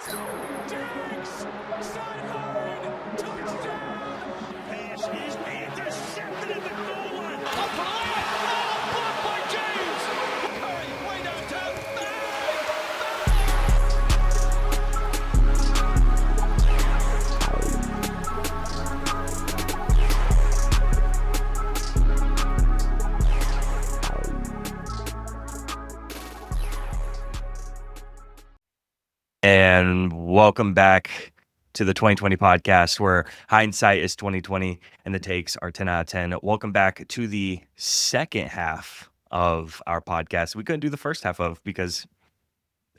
Diggs, sideline, touchdown. Pass is intercepted at the goal line. Up for the layup. Oh, blocked by James. Curry, way downtown. And welcome back to the 2020 podcast, where hindsight is 2020 and the takes are 10 out of 10. Welcome back to the second half of our podcast. We couldn't do the first half because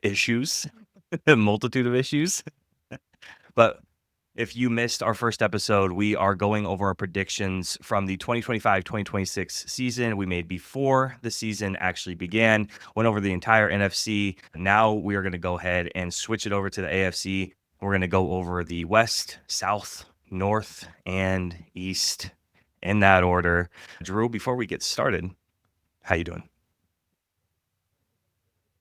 issues, a multitude of issues. But if you missed our first episode, we are going over our predictions from the 2025-2026 season we made before the season actually began. Went over the entire NFC. Now we are going to go ahead and switch it over to the AFC. We're going to go over the West, South, North, and East in that order. Drew, before we get started, how you doing?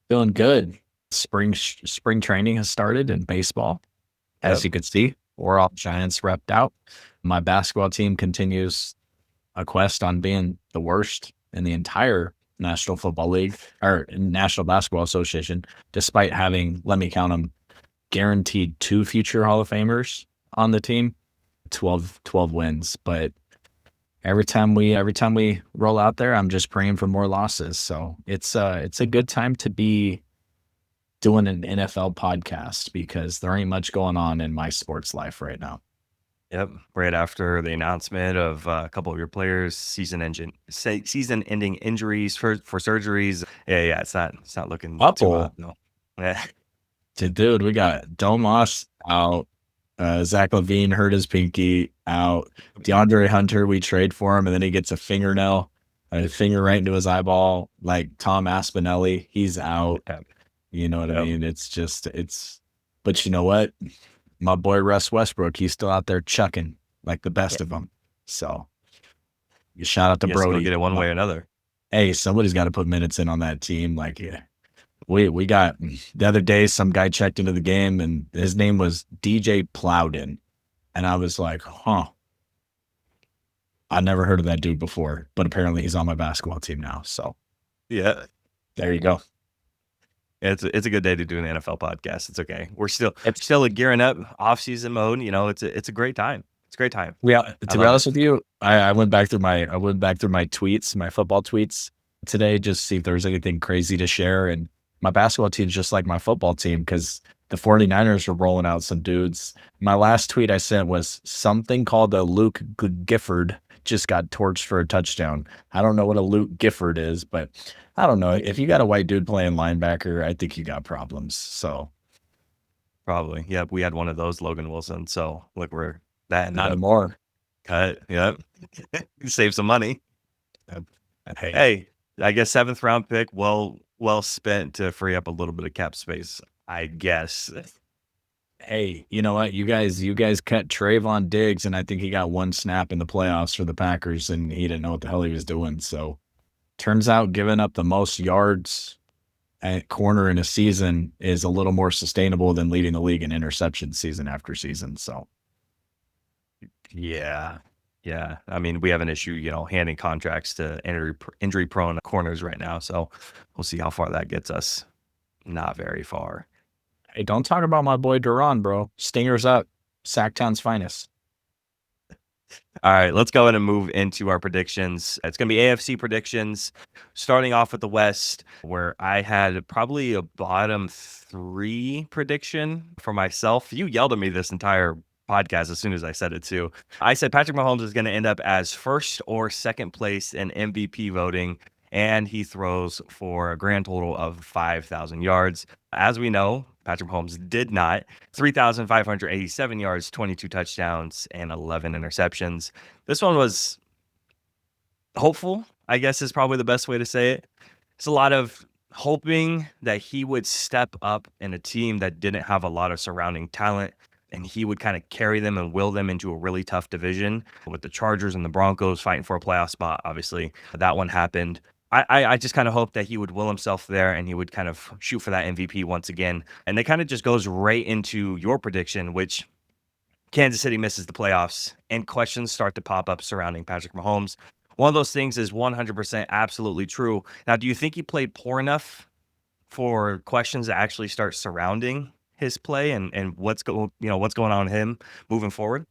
Feeling good. Spring training has started in baseball. As you can see, we're all Giants repped out. My basketball team continues a quest on being the worst in the entire National Football League or National Basketball Association, despite having, let me count them, guaranteed 2 future Hall of Famers on the team, 12 wins. But every time we roll out there, I'm just praying for more losses. So it's a good time to be doing an NFL podcast because there ain't much going on in my sports life right now. Yep. Right after the announcement of a couple of your players, season-ending injuries for surgeries. Yeah. It's not looking too hot. No. Yeah. Dude, we got Domas out. Zach LaVine hurt his pinky out. DeAndre Hunter, we trade for him, and then he gets a finger right into his eyeball. Like Tom Aspinelli, he's out. Yeah. You know what I mean? But you know what? My boy Russ Westbrook, he's still out there chucking like the best of them. So you shout out to Brody. Get it one way or another. Hey, somebody's got to put minutes in on that team. Like, we got the other day, some guy checked into the game and his name was DJ Plowden. And I was like, I never heard of that dude before, but apparently he's on my basketball team now. So yeah, there you go. It's a good day to do an NFL podcast. It's okay. We're still gearing up, off-season mode. You know, it's a great time. It's a great time. Yeah. To be honest with you, I went back through my tweets, my football tweets today, just to see if there was anything crazy to share. And my basketball team's just like my football team because the 49ers are rolling out some dudes. My last tweet I sent was something called a Luke Gifford just got torched for a touchdown. I don't know what a Luke Gifford is, but I don't know. If you got a white dude playing linebacker, I think you got problems. So probably. Yep. We had one of those, Logan Wilson. So look, we're that. Not anymore. Cut. Yep. Save some money. Hey, I guess 7th round pick. Well spent to free up a little bit of cap space, I guess. Hey, you know what? You guys cut Trayvon Diggs, and I think he got 1 snap in the playoffs for the Packers, and he didn't know what the hell he was doing. So turns out giving up the most yards at corner in a season is a little more sustainable than leading the league in interceptions season after season. So yeah. I mean, we have an issue, handing contracts to injury-prone corners right now. So we'll see how far that gets us. Not very far. Hey, don't talk about my boy Duran, bro. Stingers up. Sacktown's finest. All right, let's go ahead and move into our predictions. It's going to be AFC predictions, starting off with the West, where I had probably a bottom 3 prediction for myself. You yelled at me this entire podcast as soon as I said it too. I said Patrick Mahomes is going to end up as first or second place in MVP voting, and he throws for a grand total of 5,000 yards. As we know, Patrick Mahomes did not. 3,587 yards, 22 touchdowns, and 11 interceptions. This one was hopeful, I guess is probably the best way to say it. It's a lot of hoping that he would step up in a team that didn't have a lot of surrounding talent, and he would kind of carry them and will them into a really tough division with the Chargers and the Broncos fighting for a playoff spot. Obviously, that one happened. I just kind of hope that he would will himself there and he would kind of shoot for that MVP once again. And it kind of just goes right into your prediction, which Kansas City misses the playoffs and questions start to pop up surrounding Patrick Mahomes. One of those things is 100% absolutely true. Now, do you think he played poor enough for questions to actually start surrounding his play and what's going on with him moving forward?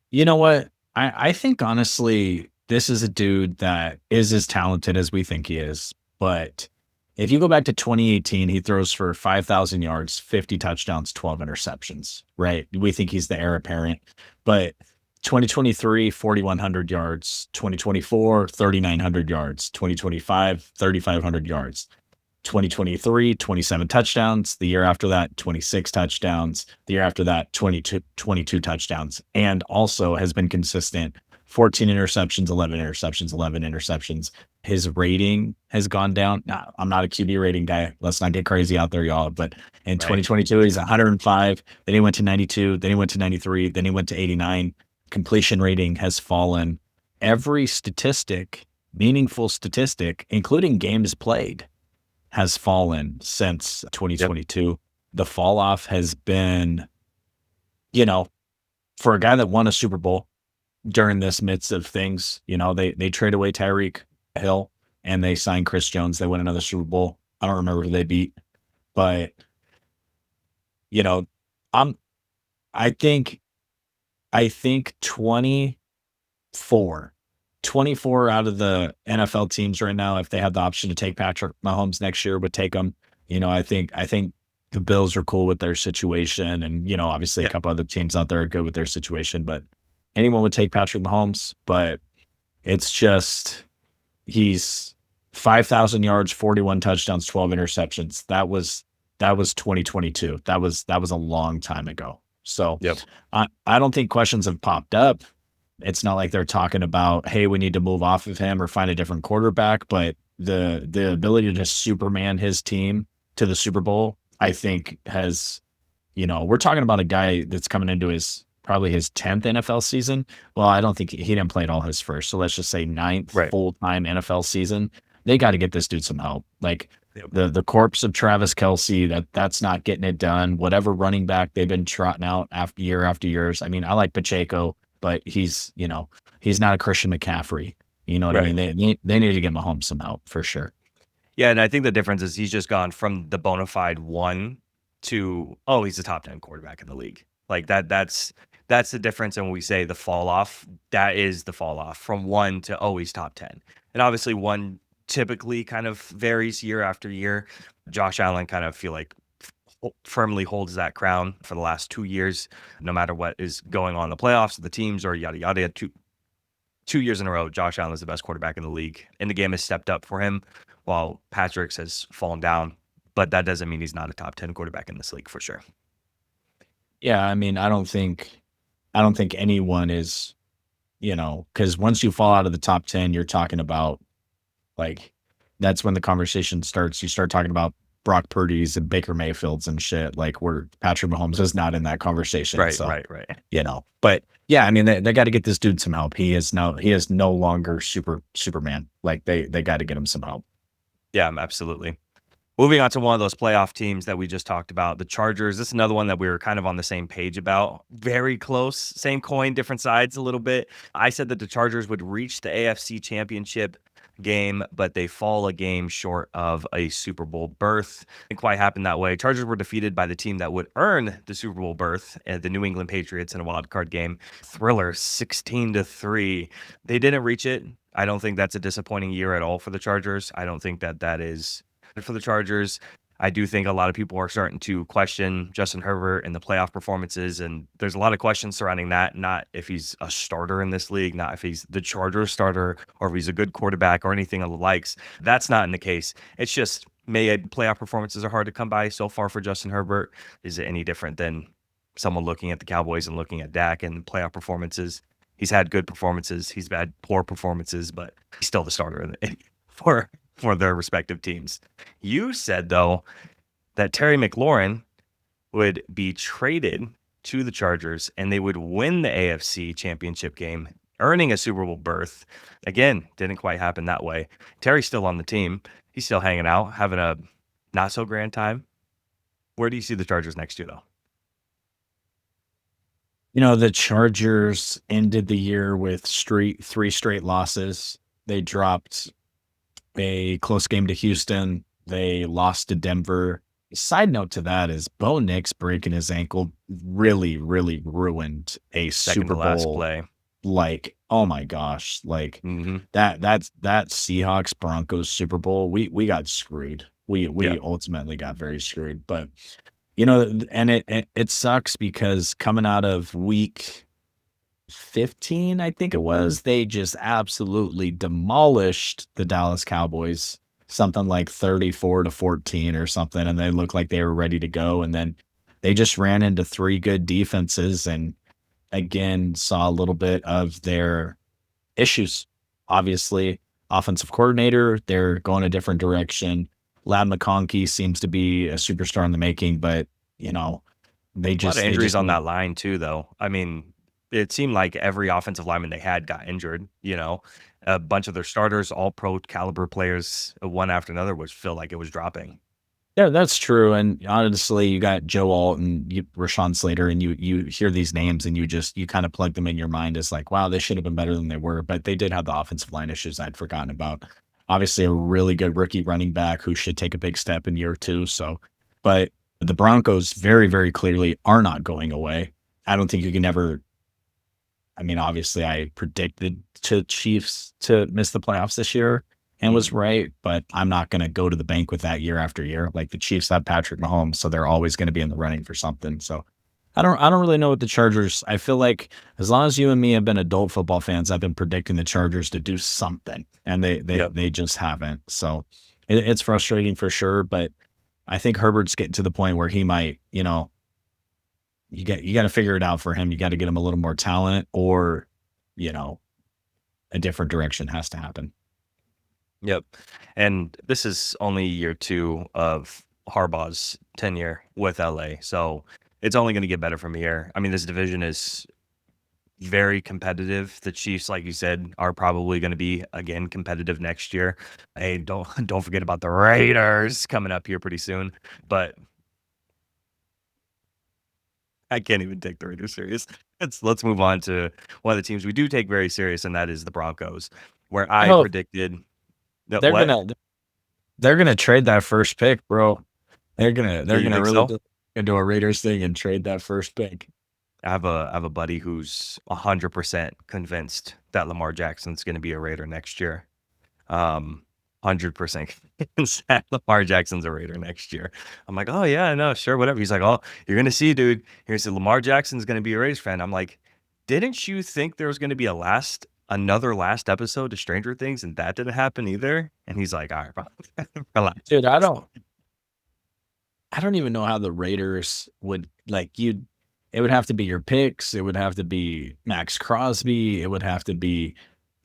You know what? I think honestly, this is a dude that is as talented as we think he is. But if you go back to 2018, he throws for 5,000 yards, 50 touchdowns, 12 interceptions, right? We think he's the heir apparent. But 2023, 4,100 yards, 2024, 3,900 yards, 2025, 3,500 yards. 2023, 27 touchdowns. The year after that, 26 touchdowns. The year after that, 22 touchdowns. And also has been consistent. 14 interceptions, 11 interceptions, 11 interceptions. His rating has gone down. Now, I'm not a QB rating guy. Let's not get crazy out there, y'all. But in 2022, he's 105. Then he went to 92. Then he went to 93. Then he went to 89. Completion rating has fallen. Every statistic, meaningful statistic, including games played, has fallen since 2022. Yep. The fall off has been, for a guy that won a Super Bowl during this midst of things, they trade away Tyreek Hill and they signed Chris Jones. They win another Super Bowl. I don't remember who they beat, but I think 24 out of the NFL teams right now, if they had the option to take Patrick Mahomes next year, would take him. I think the Bills are cool with their situation, and obviously a couple other teams out there are good with their situation. But anyone would take Patrick Mahomes. But it's just he's 5,000 yards, 41 touchdowns, 12 interceptions. That was 2022. That was a long time ago. So I don't think questions have popped up. It's not like they're talking about, hey, we need to move off of him or find a different quarterback, but the ability to Superman his team to the Super Bowl, I think has, we're talking about a guy that's coming into probably his 10th NFL season. Well, I don't think he didn't play at all his first. So let's just say 9th full-time NFL season. They got to get this dude some help. Like the corpse of Travis Kelce, that's not getting it done. Whatever running back they've been trotting out after years. I mean, I like Pacheco, but he's not a Christian McCaffrey. You know what I mean? They need to get Mahomes some help for sure. Yeah, and I think the difference is he's just gone from the bona fide one to, he's a top 10 quarterback in the league. Like that's the difference. And when we say the fall off, that is the fall off from 1 to he's top 10. And obviously 1 typically kind of varies year after year. Josh Allen kind of feel like firmly holds that crown for the last 2 years, no matter what is going on in the playoffs, the teams, or yada yada. Two years in a row, Josh Allen is the best quarterback in the league, and the game has stepped up for him, while Patrick's has fallen down. But that doesn't mean he's not a top 10 quarterback in this league for sure. Yeah, I mean, I don't think anyone is, because once you fall out of the top 10, you're talking about that's when the conversation starts. You start talking about Brock Purdy's and Baker Mayfield's and shit, where Patrick Mahomes is not in that conversation. Right. But yeah, I mean, they got to get this dude some help. He is no longer Superman. They got to get him some help. Yeah, absolutely. Moving on to one of those playoff teams that we just talked about, the Chargers. This is another one that we were kind of on the same page about. Very close, same coin, different sides a little bit. I said that the Chargers would reach the AFC Championship game, but they fall a game short of a Super Bowl berth. Didn't quite happen that way. Chargers were defeated by the team that would earn the Super Bowl berth, the New England Patriots, in a wild card game. Thriller, 16-3. They didn't reach it. I don't think that's a disappointing year at all for the Chargers. I don't think that is for the Chargers. I do think a lot of people are starting to question Justin Herbert and the playoff performances, and there's a lot of questions surrounding that. Not if he's a starter in this league, not if he's the Chargers starter, or if he's a good quarterback or anything of the likes. That's not in the case. It's just playoff performances are hard to come by so far for Justin Herbert. Is it any different than someone looking at the Cowboys and looking at Dak and playoff performances? He's had good performances. He's had poor performances, but he's still the starter for their respective teams. You said, though, that Terry McLaurin would be traded to the Chargers and they would win the AFC Championship game earning a Super Bowl berth. Again, didn't quite happen that way. Terry's still on the team. He's still hanging out, having a not so grand time. Where do you see the Chargers next year, though? The Chargers ended the year with three straight losses. They dropped a close game to Houston. They lost to Denver. Side note to that is Bo Nix breaking his ankle really, really ruined a Second Super to last Bowl. play. Like, oh my gosh, like Mm-hmm. that Seahawks Broncos Super Bowl, we got screwed. We Yeah. ultimately got very screwed. But and it sucks because coming out of week 15, I think it was, they just absolutely demolished the Dallas Cowboys, something like 34-14 or something, and they looked like they were ready to go. And then they just ran into three good defenses and again saw a little bit of their issues. Obviously, offensive coordinator, they're going a different direction. Lad McConkey seems to be a superstar in the making, but they A lot just of they injuries just on need- that line too, though. I mean, it seemed like every offensive lineman they had got injured. A bunch of their starters, all pro caliber players, one after another, was feel like it was dropping. Yeah, that's true. And honestly, you got Joe Alt and Rashawn Slater, and you hear these names and you kind of plug them in your mind as like, wow, they should have been better than they were. But they did have the offensive line issues I'd forgotten about. Obviously, a really good rookie running back who should take a big step in year two. So, but the Broncos very, very clearly are not going away. I don't think you can ever. I mean, obviously, I predicted to Chiefs to miss the playoffs this year and was right, but I'm not going to go to the bank with that year after year. Like the Chiefs have Patrick Mahomes, so they're always going to be in the running for something. So I don't really know what the Chargers. I feel like as long as you and me have been adult football fans, I've been predicting the Chargers to do something, and they just haven't. So it's frustrating for sure, but I think Herbert's getting to the point where he might, you got to figure it out for him. You got to get him a little more talent, or a different direction has to happen. Yep. And this is only year 2 of Harbaugh's tenure with LA. So it's only going to get better from here. I mean, this division is very competitive. The Chiefs, like you said, are probably going to be again competitive next year. Hey, don't forget about the Raiders coming up here pretty soon. But I can't even take the Raiders serious. Let's move on to one of the teams we do take very serious, and that is the Broncos, where I Oh, predicted that they're gonna trade that first pick, bro. They're gonna You really think so? do into a Raiders thing and trade that first pick. I have a buddy who's 100% convinced that Lamar Jackson's going to be a Raider next year. 100% convinced that Lamar Jackson's a Raider next year. I'm like, oh yeah, no, sure, whatever. He's like, oh, you're gonna see, dude. Here's Lamar Jackson's going to be a Raiders fan. I'm like, didn't you think there was going to be another last episode to Stranger Things, and that didn't happen either? And he's like, all right, bro, relax. Dude, I don't even know how the Raiders would it would have to be your picks, it would have to be Max Crosby, it would have to be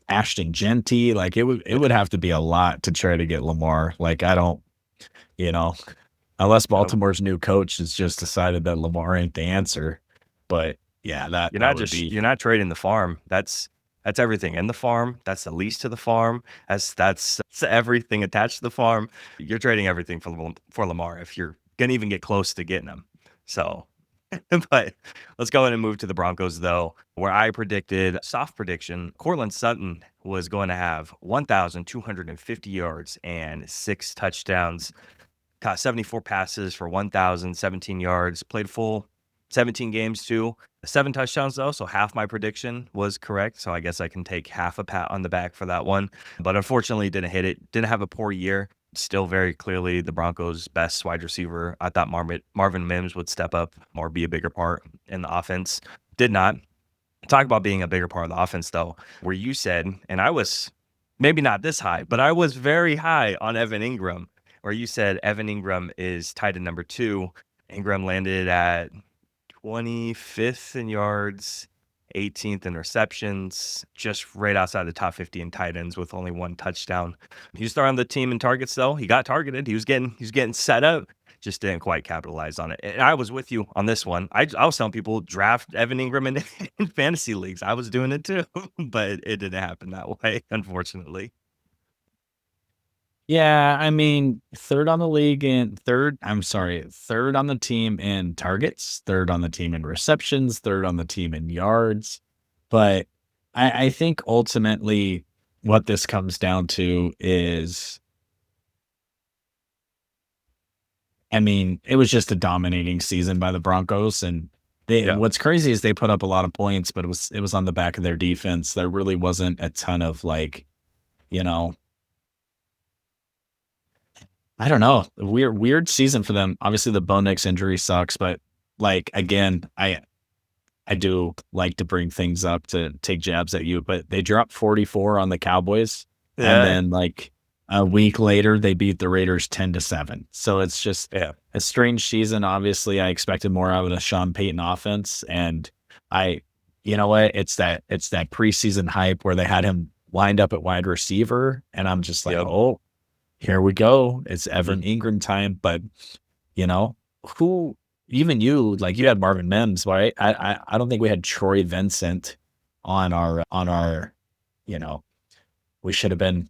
Ashton Jeanty. Like it would have to be a lot to try to get Lamar. Like I don't, unless Baltimore's new coach has just decided that Lamar ain't the answer. But yeah, You're not trading the farm. That's everything in the farm. That's the lease to the farm. That's everything attached to the farm. You're trading everything for Lamar if you're gonna even get close to getting him. So, but let's go ahead and move to the Broncos, though, where I predicted, soft prediction, Cortland Sutton was going to have 1,250 yards and 6 touchdowns. Caught 74 passes for 1,017 yards. Played full 17 games too. 7 touchdowns though, so half my prediction was correct. So I guess I can take half a pat on the back for that one. But unfortunately, didn't hit it. Didn't have a poor year. Still very clearly the Broncos' best wide receiver. I thought Marvin Mims would step up or be a bigger part in the offense. Did not. Talk about being a bigger part of the offense though, where you said, and I was maybe not this high, but I was very high on Evan Engram, where you said Evan Engram is tied at number 2. Engram landed at 25th in yards, 18th in receptions, just right outside the top 50 in tight ends with only 1 touchdown. He was starting the team in targets though. He got targeted. He was getting set up. just didn't quite capitalize on it. And I was with you on this one. I was telling people draft Evan Engram in fantasy leagues. I was doing it too, but it didn't happen that way, unfortunately. Yeah, I mean, third on the league in third. I'm sorry, third on the team in targets, third on the team in receptions, third on the team in yards. But I think ultimately what this comes down to is, I mean, it was just a dominating season by the Broncos, and Yeah. what's crazy is they put up a lot of points, but it was on the back of their defense. There really wasn't a ton of like, you know, I don't know, weird season for them. Obviously, the Bo Nix injury sucks, but like again, I do like to bring things up to take jabs at you, but they dropped 44 on the Cowboys, and Yeah. then like a week later they beat the Raiders 10-7. So it's just Yeah. a strange season. Obviously, I expected more out of the Sean Payton offense, and you know what? It's that preseason hype where they had him lined up at wide receiver, and I'm just like, Yep. oh, here we go. It's Evan Engram time. But you know, who even you like you had Marvin Mims, right? I don't think we had Troy Vincent on our, you know, we should have been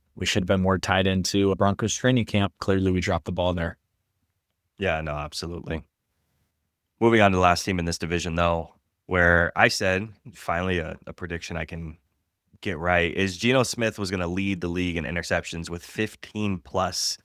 more tied into a Broncos training camp. Clearly we dropped the ball there. Yeah, no, absolutely. Moving on to the last team in this division, though, where I said finally a prediction I can get right is Geno Smith was going to lead the league in interceptions with 15 plus.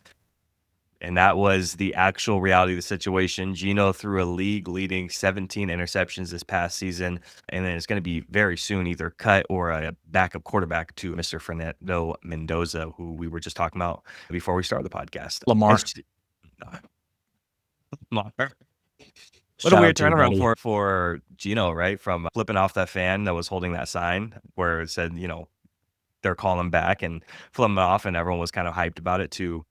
And that was the actual reality of the situation. Geno threw a league-leading 17 interceptions this past season, and then it's going to be very soon either cut or a backup quarterback to Mr. Fernando Mendoza, who we were just talking about before we started the podcast. Lamar. Lamar. What Shout a out weird to you, turnaround buddy. for Geno, right? From flipping off that fan that was holding that sign where it said, you know, they're calling back and flipping it off, and everyone was kind of hyped about it to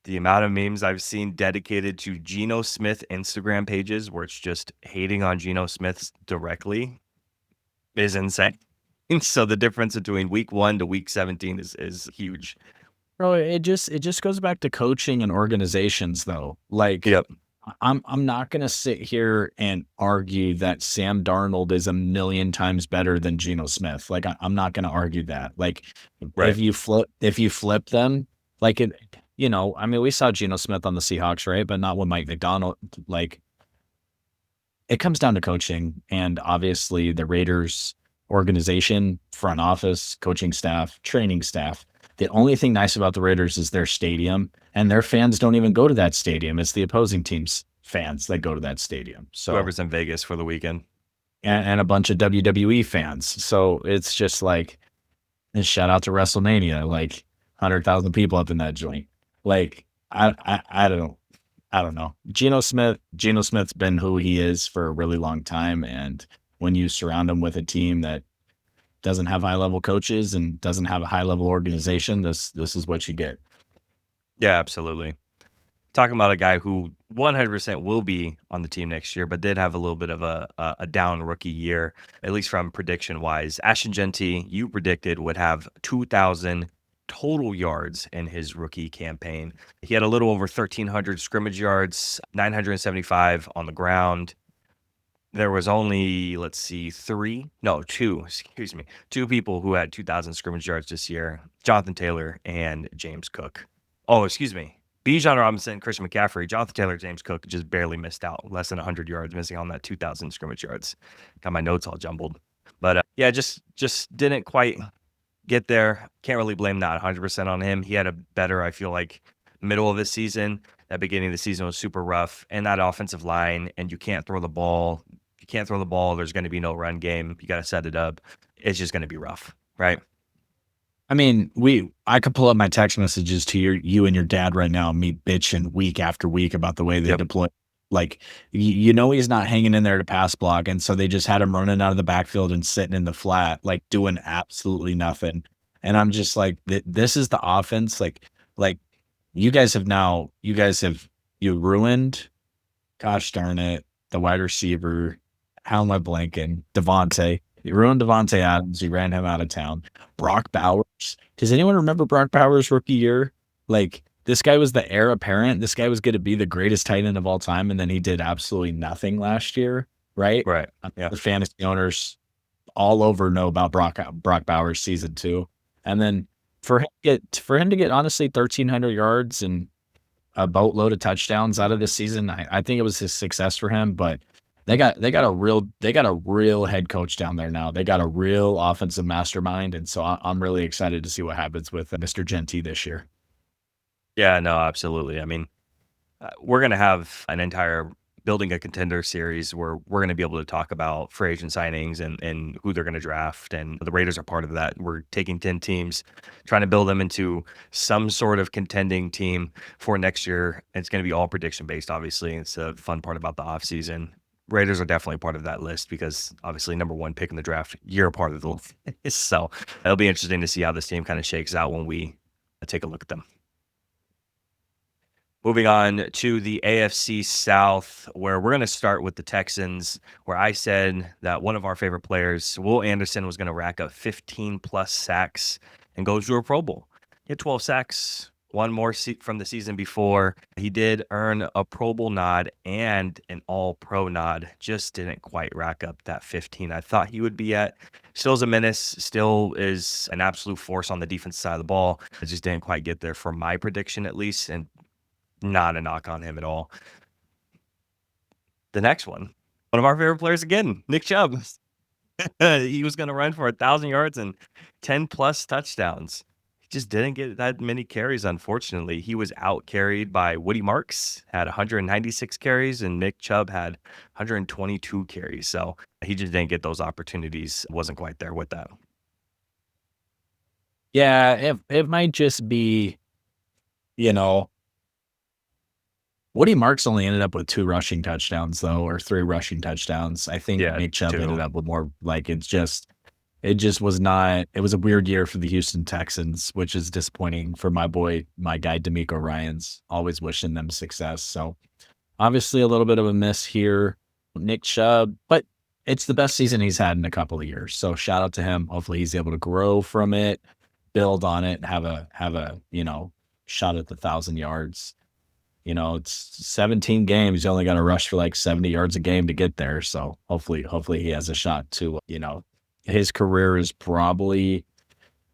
the amount of memes I've seen dedicated to Geno Smith Instagram pages where it's just hating on Geno Smith directly is insane. So the difference between week 1 to week 17 is huge. Bro, it just goes back to coaching and organizations though. Like Yep. I'm not gonna sit here and argue that Sam Darnold is a million times better than Geno Smith. Like I'm not gonna argue that. Like Right. if you flip them, like it, you know, I mean, we saw Geno Smith on the Seahawks, right? But not with Mike McDonald. Like it comes down to coaching, and obviously the Raiders organization, front office, coaching staff, training staff. The only thing nice about the Raiders is their stadium, and their fans don't even go to that stadium. It's the opposing team's fans that go to that stadium. So Whoever's in Vegas for the weekend. and a bunch of WWE fans. So it's just like, and shout out to WrestleMania, like 100,000 people up in that joint. Like I don't know. Geno Smith's been who he is for a really long time, and when you surround him with a team that doesn't have high level coaches and doesn't have a high level organization, this is what you get. Yeah, absolutely. Talking about a guy who 100% will be on the team next year, but did have a little bit of a down rookie year, at least from prediction wise. Ashton Jeanty, you predicted would have 2,000 total yards in his rookie campaign. He had a little over 1,300 scrimmage yards, 975 on the ground. There was only, two people who had 2,000 scrimmage yards this year, Jonathan Taylor and James Cook. Oh, excuse me. Bijan Robinson, Christian McCaffrey, Jonathan Taylor, James Cook just barely missed out. Less than 100 yards missing on that 2,000 scrimmage yards. Got my notes all jumbled. But yeah, just didn't quite get there. Can't really blame that 100% on him. He had a better, I feel like, middle of the season. That beginning of the season was super rough. And that offensive line, and you can't throw the ball. If you can't throw the ball, there's going to be no run game. You got to set it up. It's just going to be rough, right? I mean, I could pull up my text messages to you and your dad right now, and me bitching week after week about the way they Yep. deploy. Like, you know, he's not hanging in there to pass block, and so they just had him running out of the backfield and sitting in the flat, like doing absolutely nothing. And I'm just like, this is the offense. Like you guys have ruined, gosh darn it, the wide receiver. How am I blanking? Devontae. You ruined Devontae Adams. You ran him out of town. Brock Bowers. Does anyone remember Brock Bowers' rookie year? Like, this guy was the heir apparent. This guy was going to be the greatest tight end of all time, and then he did absolutely nothing last year, right? Right. Yeah. The fantasy owners all over know about Brock Bowers season 2. And then for him to get honestly 1,300 yards and a boatload of touchdowns out of this season, I think it was a success for him. But they got a real head coach down there now. They got a real offensive mastermind, and so I'm really excited to see what happens with Mr. Jeanty this year. Yeah, no, absolutely. I mean, we're going to have an entire building a contender series where we're going to be able to talk about free agent signings and who they're going to draft. And the Raiders are part of that. We're taking 10 teams, trying to build them into some sort of contending team for next year. It's going to be all prediction based, obviously. It's a fun part about the offseason. Raiders are definitely part of that list because obviously number 1 pick in the draft, you're a part of the list. So it'll be interesting to see how this team kind of shakes out when we take a look at them. Moving on to the AFC South, where we're going to start with the Texans, where I said that one of our favorite players, Will Anderson, was going to rack up 15-plus sacks and go to a Pro Bowl. He had 12 sacks, one more from the season before. He did earn a Pro Bowl nod and an All-Pro nod, just didn't quite rack up that 15 I thought he would be at. Still is a menace, still is an absolute force on the defense side of the ball. It just didn't quite get there for my prediction, at least, and not a knock on him at all. The next one of our favorite players again, Nick Chubb. He was going to run for 1,000 yards and 10-plus touchdowns. He just didn't get that many carries, unfortunately. He was out-carried by Woody Marks, had 196 carries, and Nick Chubb had 122 carries. So he just didn't get those opportunities. Wasn't quite there with that. Yeah, it might just be, Woody Marks only ended up with 2 rushing touchdowns, though, or 3 rushing touchdowns. I think Nick Chubb ended up with more. Like, it just was not. It was a weird year for the Houston Texans, which is disappointing for my guy, D'Amico Ryans. Always wishing them success. So, obviously, a little bit of a miss here, Nick Chubb, but it's the best season he's had in a couple of years. So, shout out to him. Hopefully, he's able to grow from it, build on it, have a shot at the 1,000 yards. It's 17 games. You only got to rush for like 70 yards a game to get there. So hopefully he has a shot to, his career is probably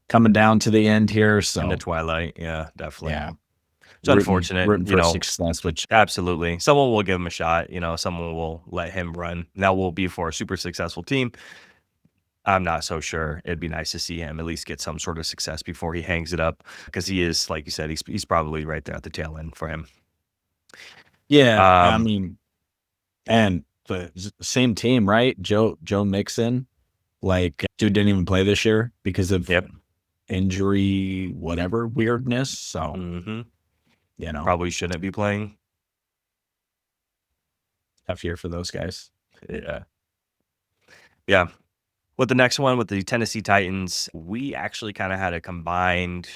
coming down to the end here. So in the twilight. Yeah, definitely. Yeah. It's unfortunate. Rooting for success, which absolutely. Someone will give him a shot. Someone will let him run. That will be for a super successful team. I'm not so sure. It'd be nice to see him at least get some sort of success before he hangs it up, because he is, like you said, he's probably right there at the tail end for him. Yeah, I mean, and the same team, right? Joe Mixon, like, dude didn't even play this year because of injury, whatever weirdness. So, probably shouldn't be playing. Tough year for those guys. Yeah. With the next one, with the Tennessee Titans, we actually kind of had a combined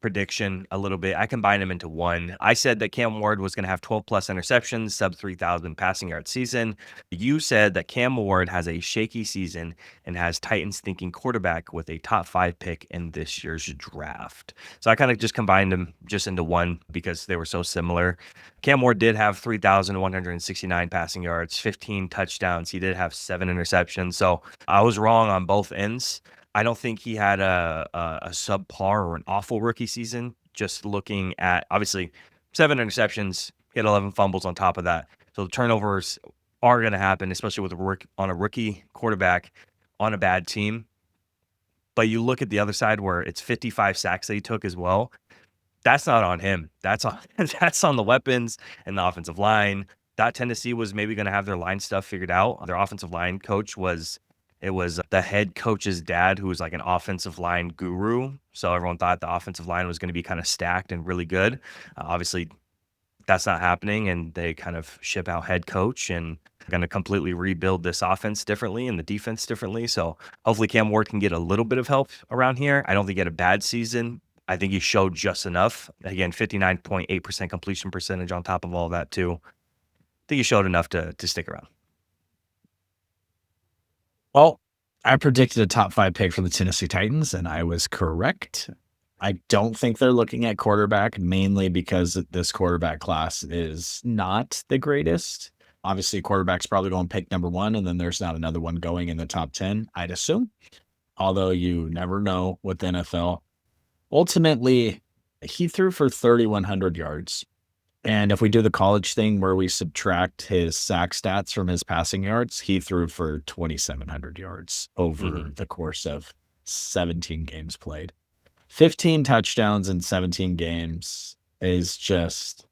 prediction a little bit. I combined them into one. I said that Cam Ward was going to have 12-plus interceptions, sub 3,000 passing yard season. You said that Cam Ward has a shaky season and has Titans thinking quarterback with a top 5 pick in this year's draft. So I kind of just combined them just into one because they were so similar. Cam Ward did have 3,169 passing yards, 15 touchdowns. He did have 7 interceptions. So I was wrong on both ends. I don't think he had a subpar or an awful rookie season. Just looking at, obviously, 7 interceptions, he had 11 fumbles on top of that. So the turnovers are going to happen, especially with on a rookie quarterback on a bad team. But you look at the other side where it's 55 sacks that he took as well. That's not on him. That's on the weapons and the offensive line. That Tennessee was maybe going to have their line stuff figured out. Their offensive line coach was the head coach's dad, who was like an offensive line guru. So everyone thought the offensive line was going to be kind of stacked and really good. Obviously, that's not happening, and they kind of ship out head coach and going to completely rebuild this offense differently and the defense differently. So hopefully Cam Ward can get a little bit of help around here. I don't think he had a bad season. I think he showed just enough. Again, 59.8% completion percentage on top of all that too. I think he showed enough to stick around. Well, I predicted a top 5 pick for the Tennessee Titans, and I was correct. I don't think they're looking at quarterback, mainly because this quarterback class is not the greatest. Obviously, quarterback's probably going pick number 1, and then there's not another one going in the top 10, I'd assume. Although you never know with the NFL. Ultimately, he threw for 3,100 yards. And if we do the college thing where we subtract his sack stats from his passing yards, he threw for 2,700 yards over the course of 17 games played. 15 touchdowns in 17 games is just,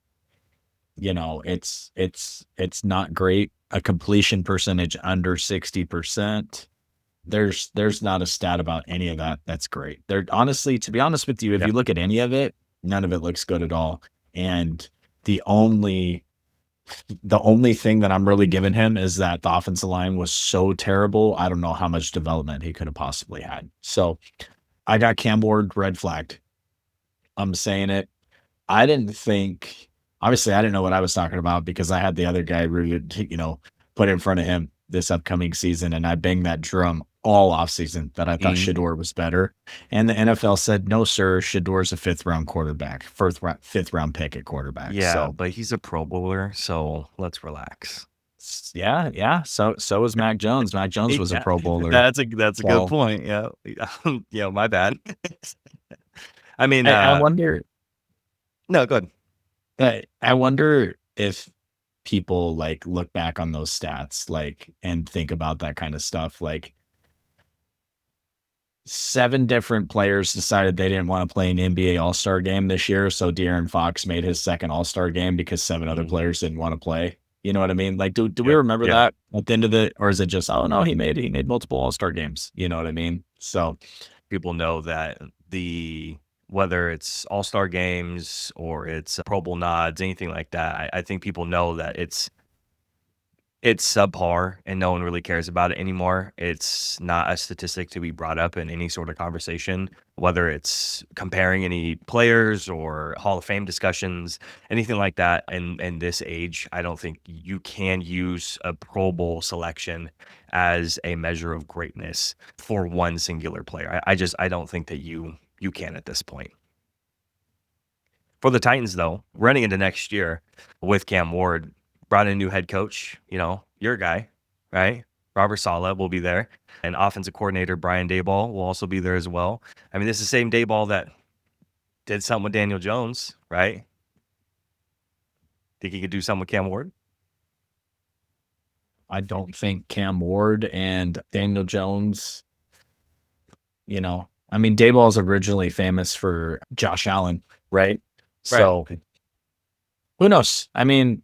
it's not great. A completion percentage under 60%. There's not a stat about any of that that's great. They're honestly, to be honest with you, if you look at any of it, none of it looks good at all. And the only thing that I'm really giving him is that the offensive line was so terrible. I don't know how much development he could have possibly had. So I got Cam Ward red flagged. I'm saying it. I didn't know what I was talking about because I had the other guy put in front of him this upcoming season, and I banged that drum all offseason that I thought Shedeur was better. And the NFL said, no, sir, Shedor's a 5th-round quarterback, 5th-round pick at quarterback. Yeah, but he's a Pro Bowler, so let's relax. Yeah. So was Mac Jones. Mac Jones was a Pro Bowler. That's a good point. Yeah. Yeah, my bad. I mean, I wonder. No, go ahead. I wonder if people look back on those stats and think about that kind of stuff. 7 different players decided they didn't want to play an NBA All-Star game this year, so De'Aaron Fox made his second All-Star game because 7 other players didn't want to play. You know what I mean? Do we remember that at the end of it, or is it just, oh no, he made multiple All-Star games? You know what I mean? So people know that whether it's All-Star games or it's Pro Bowl nods, anything like that, I think people know that it's subpar and no one really cares about it anymore. It's not a statistic to be brought up in any sort of conversation, whether it's comparing any players or Hall of Fame discussions, anything like that. In this age, I don't think you can use a Pro Bowl selection as a measure of greatness for one singular player. I don't think that you can at this point. For the Titans, though, running into next year with Cam Ward, brought in a new head coach, your guy, right? Robert Saleh will be there. And offensive coordinator Brian Daboll will also be there as well. I mean, this is the same Daboll that did something with Daniel Jones, right? Think he could do something with Cam Ward? I don't think Cam Ward and Daniel Jones, Daboll is originally famous for Josh Allen, right? So who knows? I mean,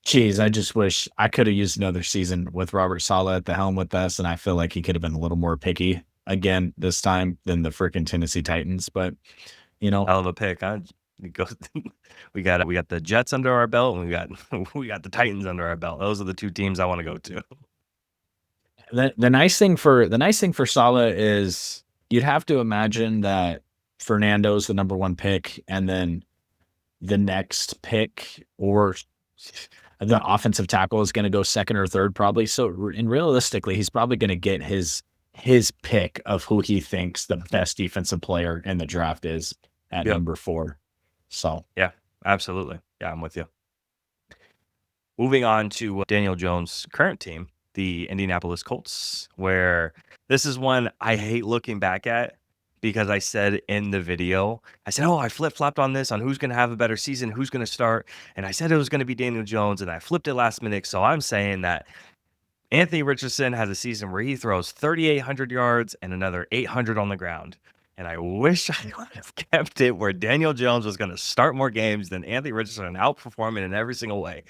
geez, I just wish I could have used another season with Robert Saleh at the helm with us, and I feel like he could have been a little more picky again this time than the freaking Tennessee Titans. But hell of a pick, huh? We got the Jets under our belt, and we got the Titans under our belt. Those are the 2 teams I want to go to. The nice thing for Saleh is you'd have to imagine that Fernando's the number 1 pick, and then the next pick or the offensive tackle is going to go 2nd or 3rd probably. So, and realistically, he's probably going to get his pick of who he thinks the best defensive player in the draft is at number 4. So yeah, absolutely. Yeah, I'm with you. Moving on to Daniel Jones' current team, the Indianapolis Colts, where this is one I hate looking back at. Because I said in the video, I flip-flopped on this, on who's going to have a better season, who's going to start. And I said it was going to be Daniel Jones, and I flipped it last minute. So I'm saying that Anthony Richardson has a season where he throws 3,800 yards and another 800 on the ground. And I wish I would have kept it where Daniel Jones was going to start more games than Anthony Richardson, outperforming in every single way.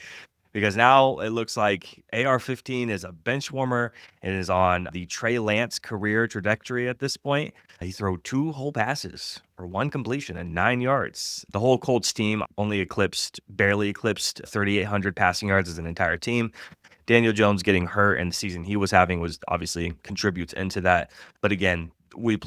Because now it looks like AR-15 is a bench warmer and is on the Trey Lance career trajectory at this point. He threw 2 whole passes for 1 completion and 9 yards. The whole Colts team barely eclipsed 3,800 passing yards as an entire team. Daniel Jones getting hurt and the season he was having was obviously contributes into that. But again, we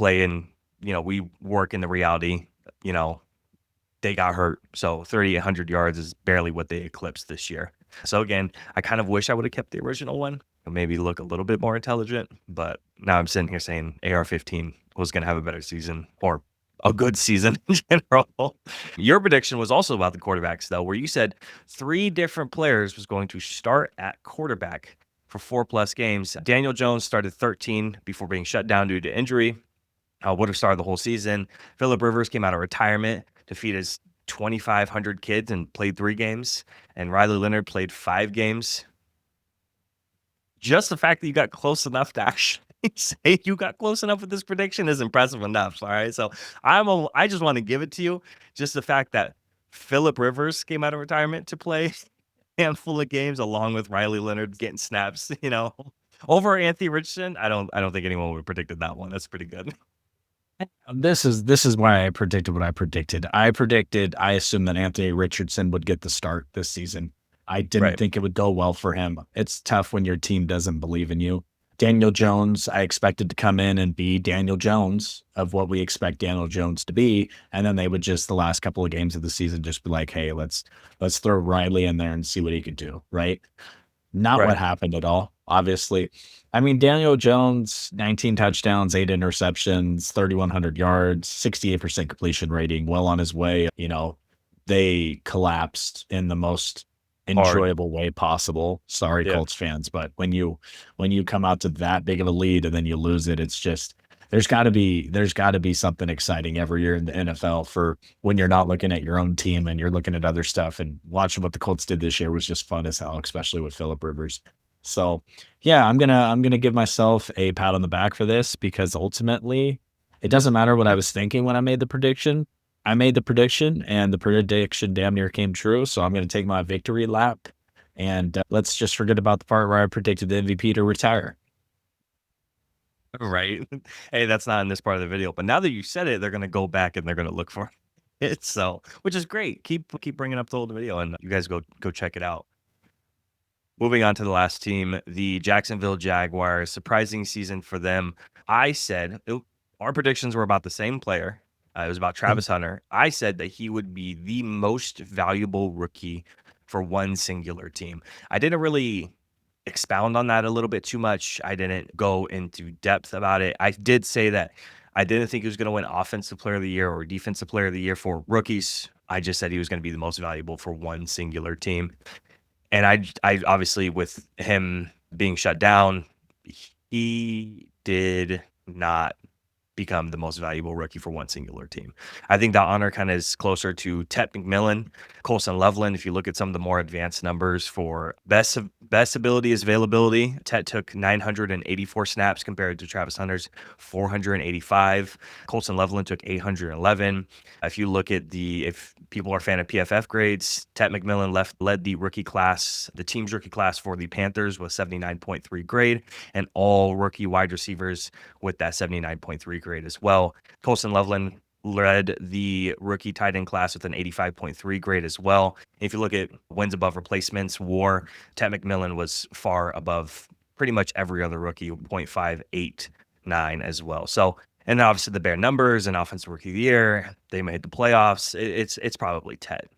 work in the reality, they got hurt. So 3,800 yards is barely what they eclipsed this year. So again, I kind of wish I would have kept the original one and maybe look a little bit more intelligent. But now I'm sitting here saying AR-15 was going to have a better season, or a good season in general. Your prediction was also about the quarterbacks, though, where you said 3 different players was going to start at quarterback for 4+ games. Daniel Jones started 13 before being shut down due to injury. Would have started the whole season. Phillip Rivers came out of retirement to feed his 2,500 kids and played 3 games. And Riley Leonard played 5 games. Just the fact that you got close enough to actually say you got close enough with this prediction is impressive enough. All right. So I just want to give it to you. Just the fact that Phillip Rivers came out of retirement to play a handful of games along with Riley Leonard getting snaps, over Anthony Richardson. I don't think anyone would have predicted that one. That's pretty good. This is why I predicted what I predicted. I assumed that Anthony Richardson would get the start this season. I didn't think it would go well for him. It's tough when your team doesn't believe in you. Daniel Jones, I expected to come in and be Daniel Jones of what we expect Daniel Jones to be. And then they would just the last couple of games of the season just be like, hey, let's throw Riley in there and see what he could do. Right. Not what happened at all, obviously. I mean, Daniel Jones, 19 touchdowns, 8 interceptions, 3,100 yards, 68% completion rating, well on his way. They collapsed in the most enjoyable way possible. Sorry, Colts fans, but when you come out to that big of a lead and then you lose it, it's just there's got to be something exciting every year in the NFL for when you're not looking at your own team and you're looking at other stuff. And watching what the Colts did this year was just fun as hell, especially with Phillip Rivers. So yeah, I'm gonna give myself a pat on the back for this because ultimately it doesn't matter what I was thinking when I made the prediction. I made the prediction and the prediction damn near came true. So I'm going to take my victory lap and let's just forget about the part where I predicted the MVP to retire. Right. Hey, that's not in this part of the video, but now that you said it, they're going to go back and they're going to look for it. So, which is great. Keep bringing up the old video and you guys go check it out. Moving on to the last team, the Jacksonville Jaguars. Surprising season for them. I said our predictions were about the same player. It was about Travis Hunter. I said that he would be the most valuable rookie for one singular team. I didn't really expound on that a little bit too much. I didn't go into depth about it. I did say that I didn't think he was going to win Offensive Player of the Year or Defensive Player of the Year for rookies. I just said he was going to be the most valuable for one singular team. And I obviously, with him being shut down, he did not become the most valuable rookie for one singular team. I think that honor kind of is closer to Ted McMillan, Colson Loveland. If you look at some of the more advanced numbers for best ability is availability, Ted took 984 snaps compared to Travis Hunter's 485. Colson Loveland took 811. If you look at if people are a fan of PFF grades, Ted McMillan led the rookie class. The team's rookie class for the Panthers was 79.3 grade, and all rookie wide receivers with that 79.3 grade as well. Colson Loveland led the rookie tight end class with an 85.3 grade as well. If you look at wins above replacements, WAR, Ted McMillan was far above pretty much every other rookie, 0.589 as well. So, and obviously the bare numbers and offensive rookie of the year, they made the playoffs. It's probably Ted.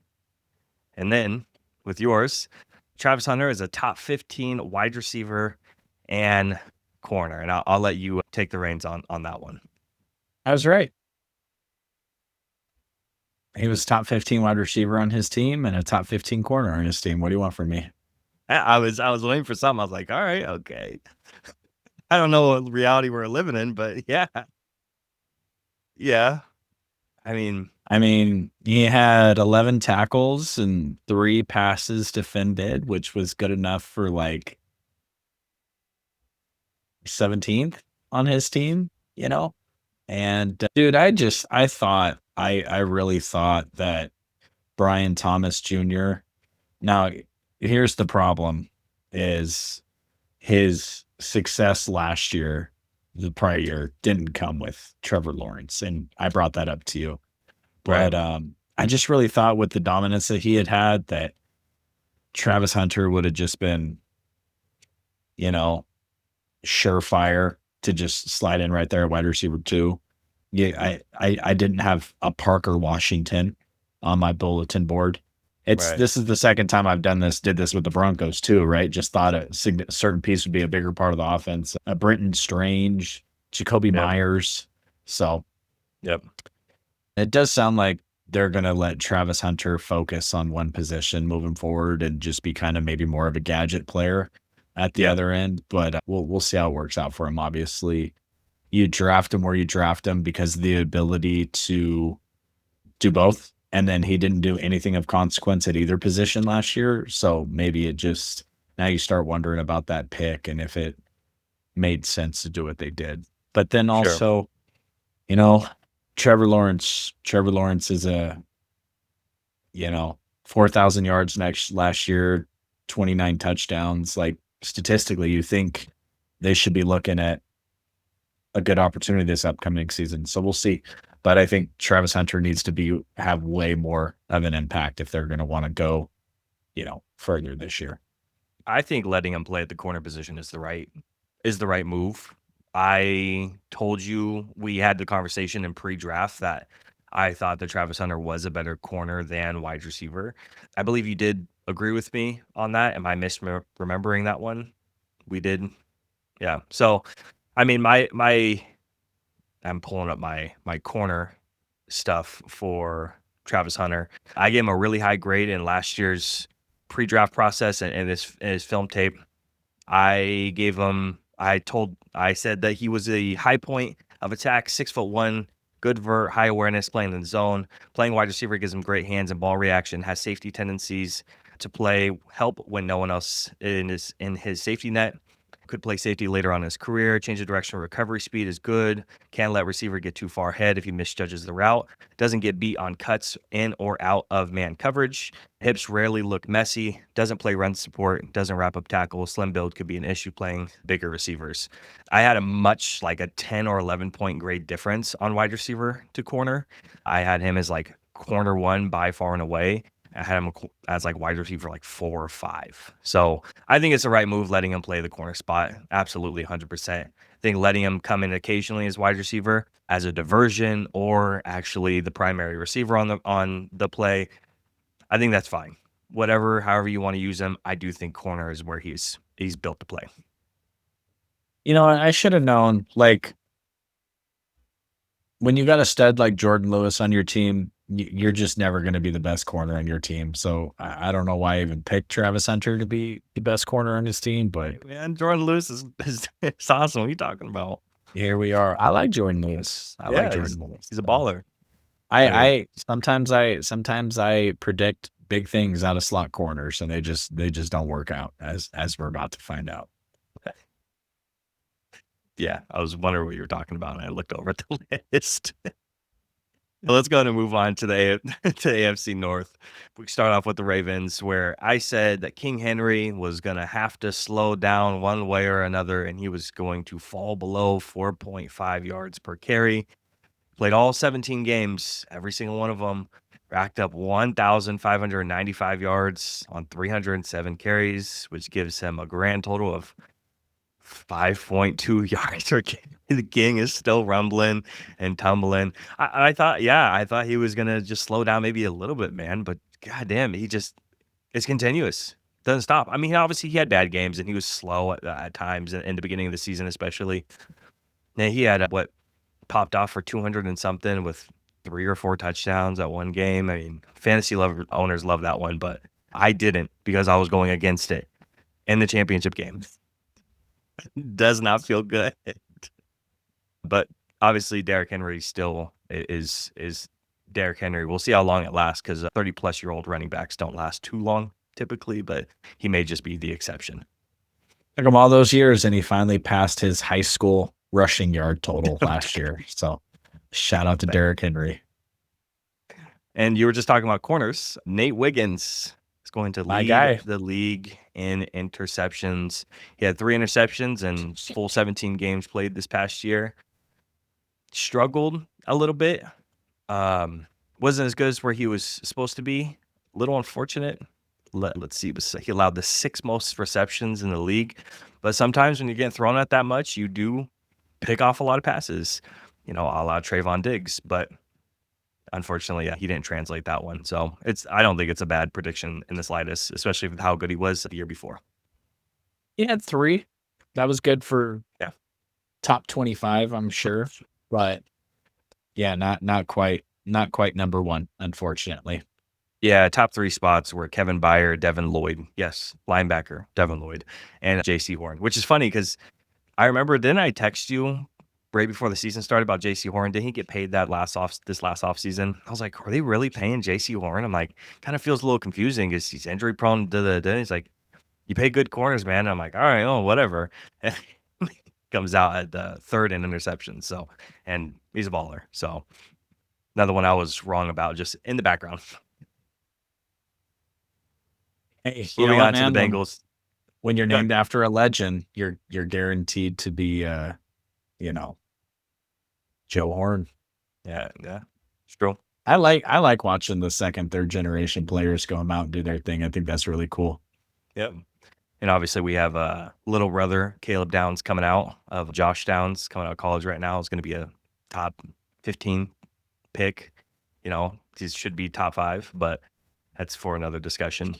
And then with yours, Travis Hunter is a top 15 wide receiver and corner. And I'll let you take the reins on that one. I was right. He was top 15 wide receiver on his team and a top 15 corner on his team. What do you want from me? I was waiting for something. I was like, all right, okay. I don't know what reality we're living in, but yeah. Yeah. I mean, he had 11 tackles and 3 passes defended, which was good enough for like 17th on his team, And dude, I really thought that Brian Thomas Jr. Now, here's the problem: is his success last year, the prior year, didn't come with Trevor Lawrence, and I brought that up to you. But I just really thought with the dominance that he had, that Travis Hunter would have just been, surefire to just slide in right there at wide receiver 2. Yeah, I didn't have a Parker Washington on my bulletin board. This is the second time I've did this with the Broncos too, right? Just thought a certain piece would be a bigger part of the offense. Brenton Strange, Jacoby Myers. So, It does sound like they're going to let Travis Hunter focus on one position moving forward and just be kind of maybe more of a gadget player at the other end. But we'll see how it works out for him. Obviously, you draft him where you draft him because of the ability to do both. And then he didn't do anything of consequence at either position last year. So maybe it just, now you start wondering about that pick and if it made sense to do what they did. But then also, you know, Trevor Lawrence is 4,000 yards last year, 29 touchdowns. Like statistically, you think they should be looking at a good opportunity this upcoming season. So we'll see. But I think Travis Hunter needs to have way more of an impact if they're going to want to go, further this year. I think letting him play at the corner position is the right move. I told you we had the conversation in pre-draft that I thought that Travis Hunter was a better corner than wide receiver. I believe you did agree with me on that. Am I misremembering that one? We did. Yeah. So, I mean, I'm pulling up my corner stuff for Travis Hunter. I gave him a really high grade in last year's pre-draft process and his film tape. I said that he was a high point of attack, 6'1", good vert, high awareness, playing in the zone. Playing wide receiver gives him great hands and ball reaction, has safety tendencies to help when no one else in his safety net. Could play safety later on in his career. Change of direction, recovery speed is good. Can't let receiver get too far ahead if he misjudges the route. Doesn't get beat on cuts in or out of man coverage. Hips rarely look messy. Doesn't play run support. Doesn't wrap up tackles. Slim build could be an issue playing bigger receivers. I had a 10 or 11 point grade difference on wide receiver to corner. I had him as like corner 1 by far and away. I had him as like wide receiver like 4 or 5. So I think it's the right move letting him play the corner spot. Absolutely 100%. I think letting him come in occasionally as wide receiver as a diversion or actually the primary receiver on the play, I think that's fine. However you want to use him, I do think corner is where he's built to play. I should have known, like, when you got a stud like Jordan Lewis on your team, you're just never going to be the best corner on your team. So I don't know why I even picked Travis Hunter to be the best corner on his team, but man, Jordan Lewis is awesome. What are you talking about? Here we are. I like Jordan Lewis. He's a baller. I sometimes I predict big things out of slot corners and they just don't work out as we're about to find out. Yeah, I was wondering what you were talking about, and I looked over at the list. Let's go ahead and move on to the AFC North. We start off with the Ravens, where I said that King Henry was going to have to slow down one way or another, and he was going to fall below 4.5 yards per carry. Played all 17 games, every single one of them. Racked up 1,595 yards on 307 carries, which gives him a grand total of 5.2 yards per carry. The king is still rumbling and tumbling. I thought he was going to just slow down maybe a little bit, man. But goddamn, it's continuous. Doesn't stop. I mean, obviously he had bad games and he was slow at times in the beginning of the season, especially. Now he had popped off for 200 and something with 3 or 4 touchdowns at one game. I mean, fantasy owners love that one, but I didn't because I was going against it in the championship game. Does not feel good. But obviously Derrick Henry still is Derrick Henry. We'll see how long it lasts because 30-plus-year-old running backs don't last too long typically, but he may just be the exception. Took him all those years, and he finally passed his high school rushing yard total last year. So shout out to Derrick Henry. And you were just talking about corners. Nate Wiggins is going to lead the league in interceptions. He had 3 interceptions in full 17 games played this past year. Struggled a little bit. Wasn't as good as where he was supposed to be. A little unfortunate. Let's see. He allowed the 6th most receptions in the league. But sometimes when you're getting thrown at that much, you do pick off a lot of passes. A la Trayvon Diggs. But unfortunately, he didn't translate that one. So I don't think it's a bad prediction in the slightest, especially with how good he was the year before. He had 3. That was good for top 25, I'm sure. But yeah, not quite not quite number one, unfortunately. Yeah, top 3 spots were Kevin Byard, Devin Lloyd. Yes, linebacker, Devin Lloyd, and J.C. Horn, which is funny because I remember, didn't I text you right before the season started about J.C. Horn? Didn't he get paid this last offseason? I was like, are they really paying J.C. Horn? I'm like, kind of feels a little confusing because he's injury prone. He's like, you pay good corners, man. I'm like, all right, oh, whatever. Comes out at the 3rd in interceptions. So, and he's a baller. So, another one I was wrong about, just in the background. Hey, Moving on to the Bengals. When you're named after a legend, you're guaranteed to be, Joe Horn. Yeah, it's true. I like watching the second, third generation players go out and do their thing. I think that's really cool. Yep. And obviously we have a little brother, Caleb Downs, coming out of Josh Downs, coming out of college right now. Is going to be a top 15 pick. He should be top 5, but that's for another discussion.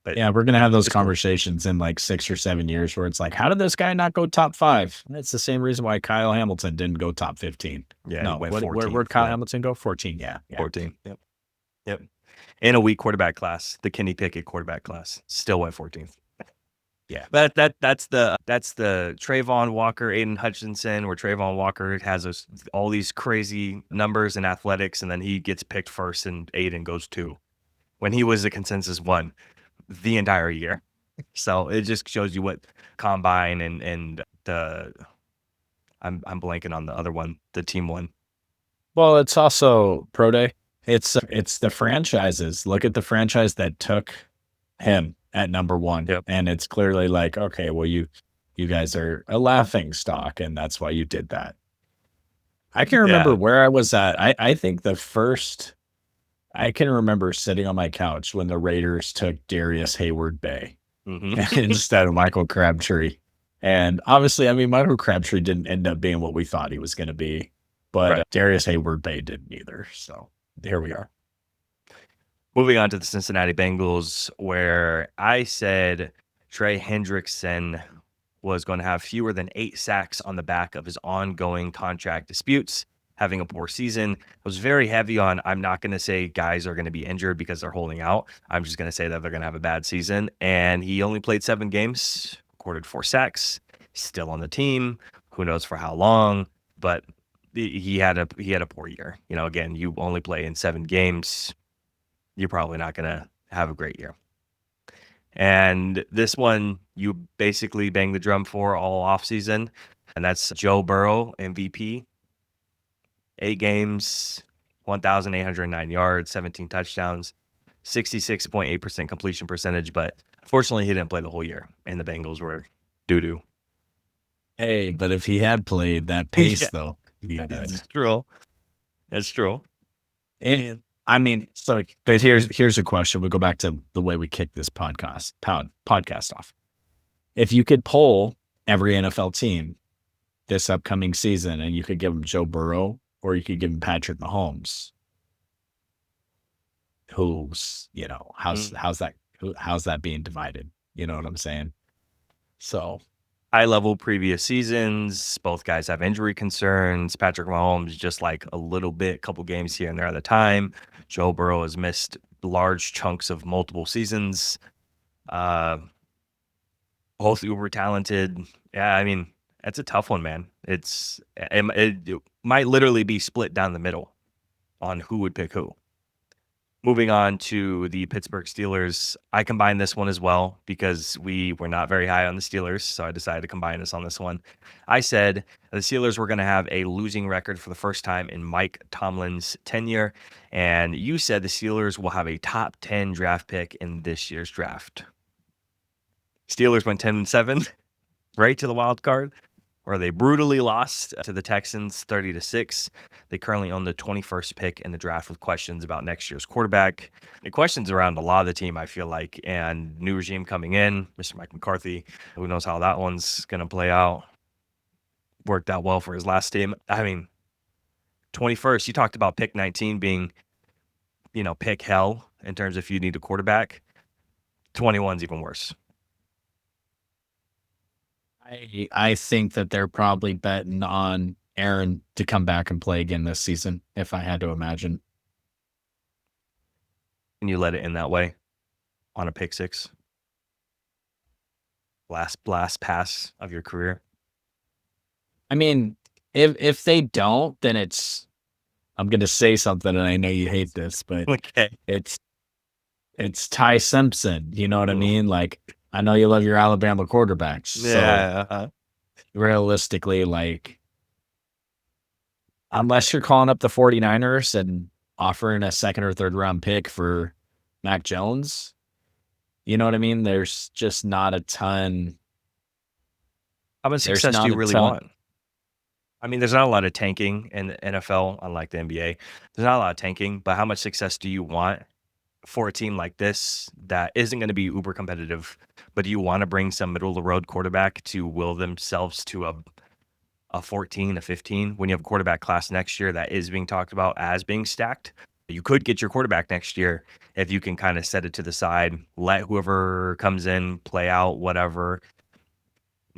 But yeah, we're going to have those conversations in like 6 or 7 years where it's like, how did this guy not go top 5? And it's the same reason why Kyle Hamilton didn't go top 15. Yeah, no, went 14. Where'd Kyle Hamilton go? 14, yeah. 14, yep. In a weak quarterback class, the Kenny Pickett quarterback class, still went 14th. Yeah, but that's the Trayvon Walker, Aiden Hutchinson, where Trayvon Walker has all these crazy numbers in athletics, and then he gets picked first, and Aiden goes 2, when he was a consensus 1 the entire year. So it just shows you what combine and the I'm blanking on the other one, the team one. Well, it's also pro day. It's the franchises. Look at the franchise that took him at number 1. Yep. And it's clearly like, okay, well, you guys are a laughing stock, and that's why you did that. I can remember where I was at. I think I can remember sitting on my couch when the Raiders took Darius Hayward-Bay instead of Michael Crabtree. And obviously, I mean, Michael Crabtree didn't end up being what we thought he was going to be, but Darius Hayward-Bay didn't either. So here we are. Moving on to the Cincinnati Bengals, where I said Trey Hendrickson was going to have fewer than 8 sacks on the back of his ongoing contract disputes, having a poor season. I was very heavy on, I'm not going to say guys are going to be injured because they're holding out. I'm just going to say that they're going to have a bad season. And he only played 7 games, recorded 4 sacks, still on the team. Who knows for how long, but he had a poor year. Again, you only play in 7 games. You're probably not going to have a great year. And this one, you basically bang the drum for all offseason, and that's Joe Burrow MVP. 8 games, 1,809 yards, 17 touchdowns, 66.8% completion percentage. But unfortunately, he didn't play the whole year, and the Bengals were doo-doo. Hey, but if he had played that pace, though, that's true. That's true. And I mean, so but here's a question. We'll go back to the way we kicked this podcast off. If you could poll every NFL team this upcoming season, and you could give them Joe Burrow, or you could give him Patrick Mahomes, how's that being divided? You know what I'm saying? So high level previous seasons, both guys have injury concerns. Patrick Mahomes just like a little bit, couple games here and there at a time. Joe Burrow has missed large chunks of multiple seasons. Both uber talented. Yeah, I mean, that's a tough one, man. It might literally be split down the middle on who would pick who. Moving on to the Pittsburgh Steelers, I combined this one as well because we were not very high on the Steelers, so I decided to combine us on this one. I said the Steelers were going to have a losing record for the first time in Mike Tomlin's tenure, and you said the Steelers will have a top 10 draft pick in this year's draft. Steelers went 10-7, right to the wild card, where they brutally lost to the Texans 30-6. They currently own the 21st pick in the draft with questions about next year's quarterback. The questions around a lot of the team, I feel like, and new regime coming in, Mr. Mike McCarthy. Who knows how that one's going to play out. Worked out well for his last team. I mean, 21st, you talked about pick 19 being, pick hell in terms of if you need a quarterback. 21's even worse. I think that they're probably betting on Aaron to come back and play again this season, if I had to imagine. And you let it in that way on a pick six. Last pass of your career. I mean, if they don't, then I'm going to say something, and I know you hate this, but Okay. it's Ty Simpson. You know what I Ooh. mean? Like, I know you love your Alabama quarterbacks. Yeah. So realistically, like, unless you're calling up the 49ers and offering a second or third round pick for Mac Jones, you know what I mean? There's just not a ton. How much There's success do not you a really ton. want? I mean, there's not a lot of tanking in the NFL, unlike the NBA. There's not a lot of tanking, but how much success do you want for a team like this that isn't going to be uber competitive, but do you want to bring some middle of the road quarterback to will themselves to a 14, a 15 when you have a quarterback class next year that is being talked about as being stacked? You could get your quarterback next year if you can kind of set it to the side, let whoever comes in play out, whatever.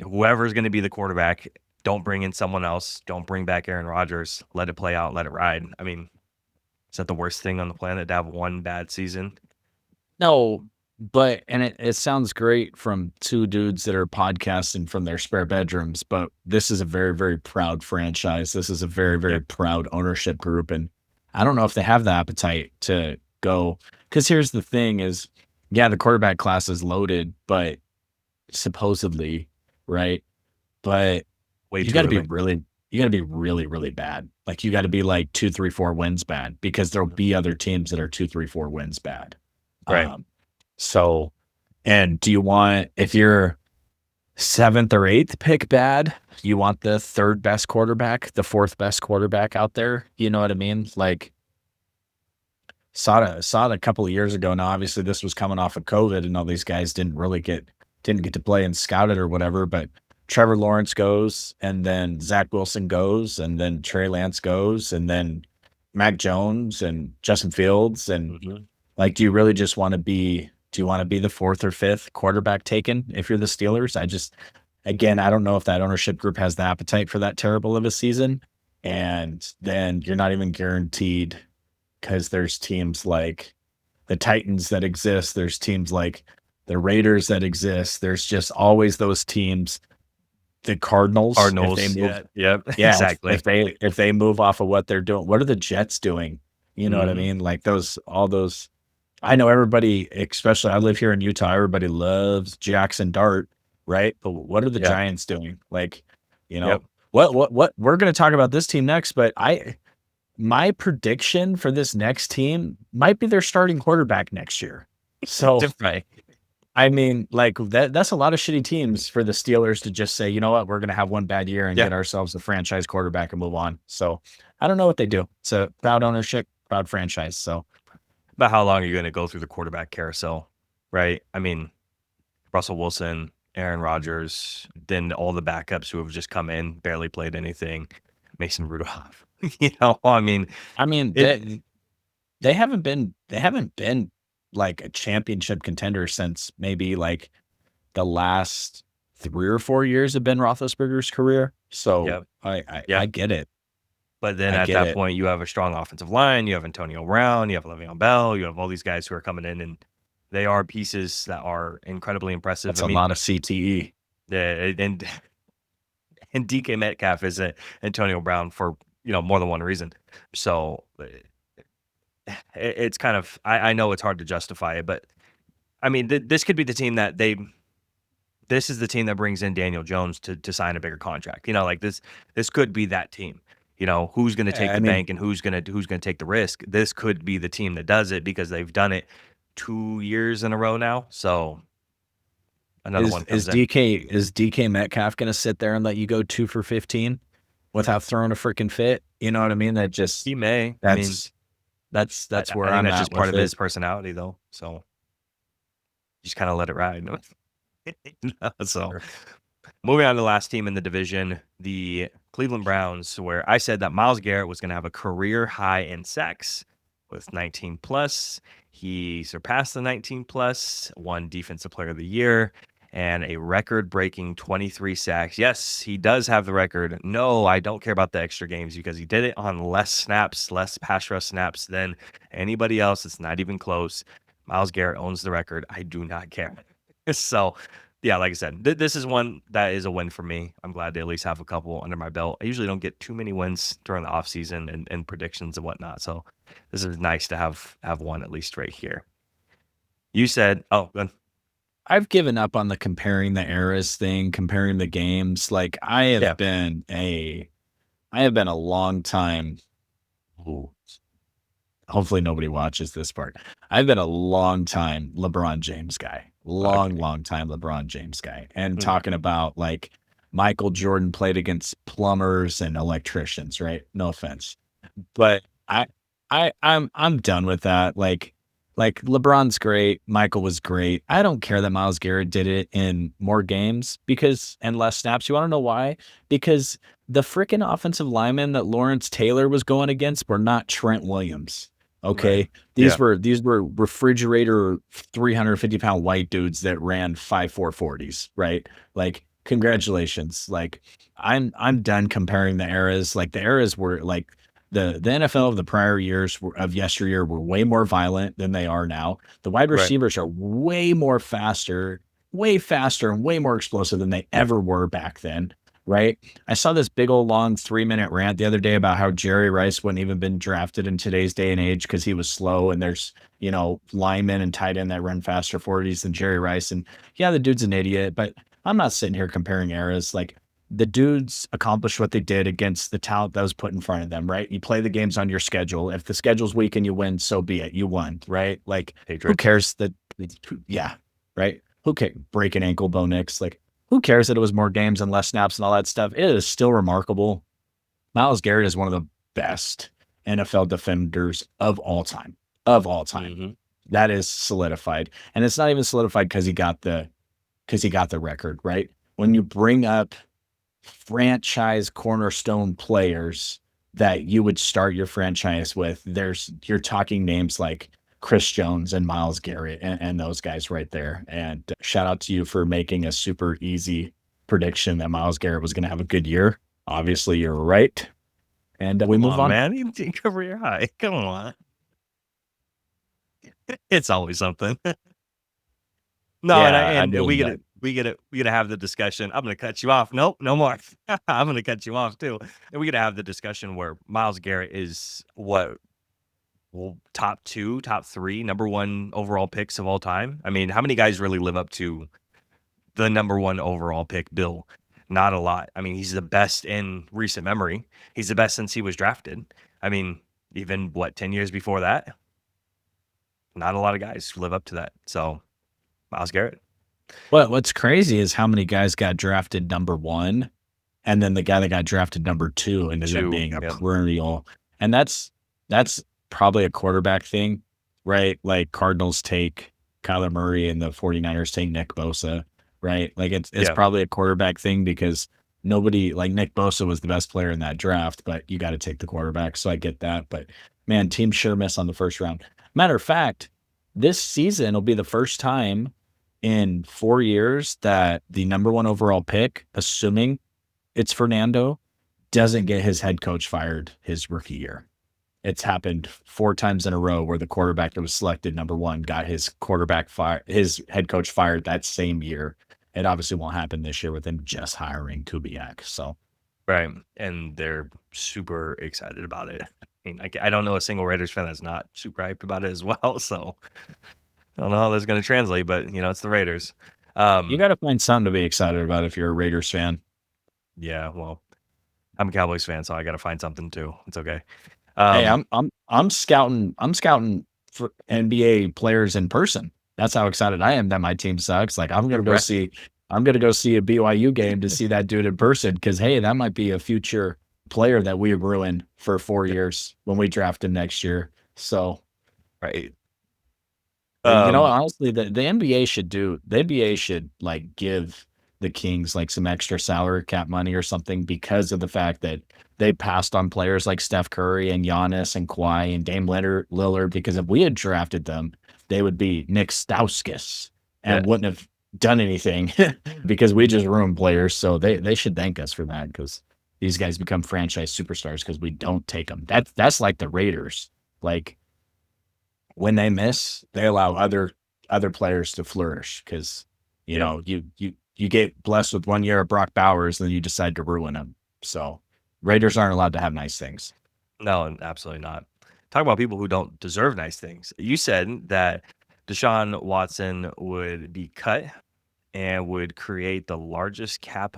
Whoever's going to be the quarterback, don't bring in someone else. Don't bring back Aaron Rodgers. Let it play out. Let it ride. I mean, is that the worst thing on the planet to have one bad season? No, but it sounds great from two dudes that are podcasting from their spare bedrooms, but this is a very, very proud franchise. This is a very, very proud ownership group. And I don't know if they have the appetite to go. Because here's the thing is, yeah, the quarterback class is loaded, but supposedly, right? But Way you too got to be early. really, really bad. Like you got to be like 2, 3, 4 wins bad, because there'll be other teams that are 2, 3, 4 wins bad. Right. So, and do you want, if you're 7th or 8th pick bad, you want the 3rd best quarterback, the 4th best quarterback out there? You know what I mean? Like, saw it a couple of years ago. Now, obviously, this was coming off of COVID, and all these guys didn't get to play and scout it or whatever. But Trevor Lawrence goes, and then Zach Wilson goes, and then Trey Lance goes, and then Mac Jones and Justin Fields, and like, do you really just want to be? Do you want to be the 4th or 5th quarterback taken if you're the Steelers? Again, I don't know if that ownership group has the appetite for that terrible of a season. And then you're not even guaranteed, because there's teams like the Titans that exist. There's teams like the Raiders that exist. There's just always those teams. The Cardinals. If they move, yeah, exactly. If they move off of what they're doing, what are the Jets doing? You know what I mean? Like all those. I know everybody, especially I live here in Utah, everybody loves Jackson Dart, right? But what are the Giants doing? Like, you know, what we're going to talk about this team next, but my prediction for this next team might be their starting quarterback next year. So, Right. I mean, like that's a lot of shitty teams for the Steelers to just say, you know what, we're going to have one bad year and get ourselves a franchise quarterback and move on. So I don't know what they do. It's a proud ownership, proud franchise. So. But how long are you going to go through the quarterback carousel, right? I mean, Russell Wilson, Aaron Rodgers, then all the backups who have just come in, barely played anything, Mason Rudolph. I mean, they haven't been like a championship contender since maybe like the last 3 or 4 years of Ben Roethlisberger's career. So I get it. But then at that point, you have a strong offensive line. You have Antonio Brown. You have Le'Veon Bell. You have all these guys who are coming in, and they are pieces that are incredibly impressive. That's a lot of CTE. And DK Metcalf is Antonio Brown for more than one reason. So it's kind of I know it's hard to justify it, but I mean this could be the team that this is the team that brings in Daniel Jones to sign a bigger contract. Like this could be that team. Who's going to take the bank and who's going to take the risk. This could be the team that does it because they've done it 2 years in a row now. So another one comes in. Is DK Metcalf going to sit there and let you go 2 for 15 without throwing a freaking fit? You know what I mean? That just he may. That's where I'm at. That's just part of his personality, though. So you just kind of let it ride. So. Moving on to the last team in the division, the Cleveland Browns, where I said that Myles Garrett was going to have a career high in sacks with 19 plus. He surpassed the 19 plus, won Defensive Player of the Year, and a record-breaking 23 sacks. Yes, he does have the record. No, I don't care about the extra games because he did it on less snaps, less pass rush snaps than anybody else. It's not even close. Myles Garrett owns the record. I do not care. So, yeah, like I said, this is one that is a win for me. I'm glad to at least have a couple under my belt. I usually don't get too many wins during the offseason and predictions and whatnot. So this is nice to have one at least right here. You said, oh, good. I've given up on the comparing the eras thing, comparing the games. Like I have been a long time. Ooh, hopefully nobody watches this part. I've been a long time LeBron James guy. Long time LeBron James guy. And talking about like Michael Jordan played against plumbers and electricians, right? No offense. But I'm done with that. Like LeBron's great, Michael was great. I don't care that Myles Garrett did it in more games and less snaps. You want to know why? Because the freaking offensive linemen that Lawrence Taylor was going against were not Trent Williams. Okay. Right. These were refrigerator 350-pound white dudes that ran 5.4 40s, right? Like, congratulations. Like, I'm done comparing the eras. Like, the eras were like the NFL of the prior years of yesteryear were way more violent than they are now. The wide receivers are way faster and way more explosive than they ever were back then. Right. I saw this big old long 3-minute rant the other day about how Jerry Rice wouldn't even been drafted in today's day and age because he was slow. And there's, linemen and tight end that run faster 40s than Jerry Rice. And yeah, the dude's an idiot, but I'm not sitting here comparing eras. Like the dudes accomplished what they did against the talent that was put in front of them. Right. You play the games on your schedule. If the schedule's weak and you win, so be it. You won. Right. Like who cares that? Yeah. Right. Who cares? Break an ankle, Bo Nix. Like, who cares that it was more games and less snaps and all that stuff? It is still remarkable. Myles Garrett is one of the best NFL defenders of all time. Mm-hmm. That is solidified. And it's not even solidified because he got the record, right? When you bring up franchise cornerstone players that you would start your franchise with, you're talking names like Chris Jones and Myles Garrett and those guys right there. And shout out to you for making a super easy prediction that Myles Garrett was going to have a good year. Obviously, you're right. And we move on. Man, you career high. Come on. It's always something. No, yeah, and we gotta have the discussion. I'm gonna cut you off. Nope, no more. I'm gonna cut you off too. And we gotta have the discussion where Myles Garrett is what? Well, top 2, top 3, number 1 overall picks of all time. I mean, how many guys really live up to the number 1 overall pick, Bill? Not a lot. I mean, he's the best in recent memory. He's the best since he was drafted. I mean, even 10 years before that? Not a lot of guys who live up to that. So, Myles Garrett. Well, what's crazy is how many guys got drafted number 1, and then the guy that got drafted number 2 ended up being a perennial. And that's probably a quarterback thing, right? Like Cardinals take Kyler Murray and the 49ers take Nick Bosa, right? Like it's probably a quarterback thing because nobody like Nick Bosa was the best player in that draft, but you got to take the quarterback. So I get that. But man, teams sure miss on the first round. Matter of fact, this season will be the first time in 4 years that the number 1 overall pick, assuming it's Fernando, doesn't get his head coach fired his rookie year. It's happened 4 times in a row where the quarterback that was selected number 1 got his head coach fired that same year. It obviously won't happen this year with him just hiring Kubiak. So, right, and they're super excited about it. I mean, I don't know a single Raiders fan that's not super hyped about it as well. So, I don't know how that's going to translate, but it's the Raiders. You got to find something to be excited about if you're a Raiders fan. Yeah, well, I'm a Cowboys fan, so I got to find something too. It's okay. Hey, I'm scouting for NBA players in person. That's how excited I am that my team sucks. Like I'm gonna go see a BYU game to see that dude in person because hey, that might be a future player that we ruin for 4 years when we draft him next year. So, right. Honestly, the NBA should like give the Kings like some extra salary cap money or something because of the fact that they passed on players like Steph Curry and Giannis and Kawhi and Dame Lillard because if we had drafted them, they would be Nick Stauskas and wouldn't have done anything because we just ruin players. So they should thank us for that because these guys become franchise superstars because we don't take them. That's like the Raiders. Like when they miss, they allow other players to flourish because you know you get blessed with 1 year of Brock Bowers, then you decide to ruin them. So Raiders aren't allowed to have nice things. No, absolutely not. Talk about people who don't deserve nice things. You said that Deshaun Watson would be cut and would create the largest cap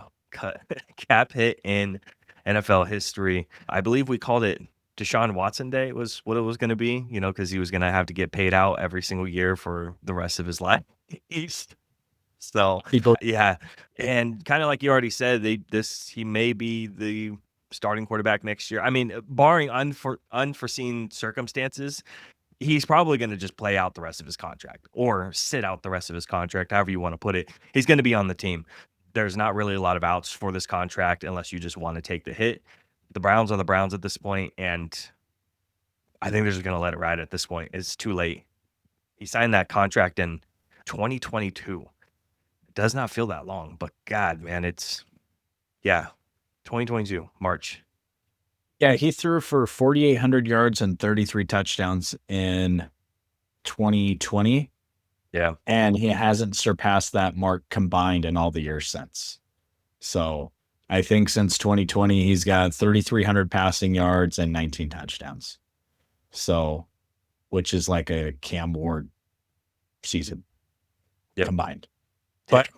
hit in NFL history. I believe we called it Deshaun Watson Day was what it was going to be, because he was going to have to get paid out every single year for the rest of his life. So, People, yeah. And kind of like you already said, he may be the starting quarterback next year. I mean, barring unforeseen circumstances, he's probably going to just play out the rest of his contract or sit out the rest of his contract, however you want to put it. He's going to be on the team. There's not really a lot of outs for this contract unless you just want to take the hit. The Browns are the Browns at this point, and I think they're just going to let it ride at this point. It's too late. He signed that contract in 2022. It does not feel that long, but God, man, 2022, March. yeah, he threw for 4,800 yards and 33 touchdowns in 2020. Yeah. And he hasn't surpassed that mark combined in all the years since. So I think since 2020, he's got 3,300 passing yards and 19 touchdowns. So, which is like a Cam Ward season combined. But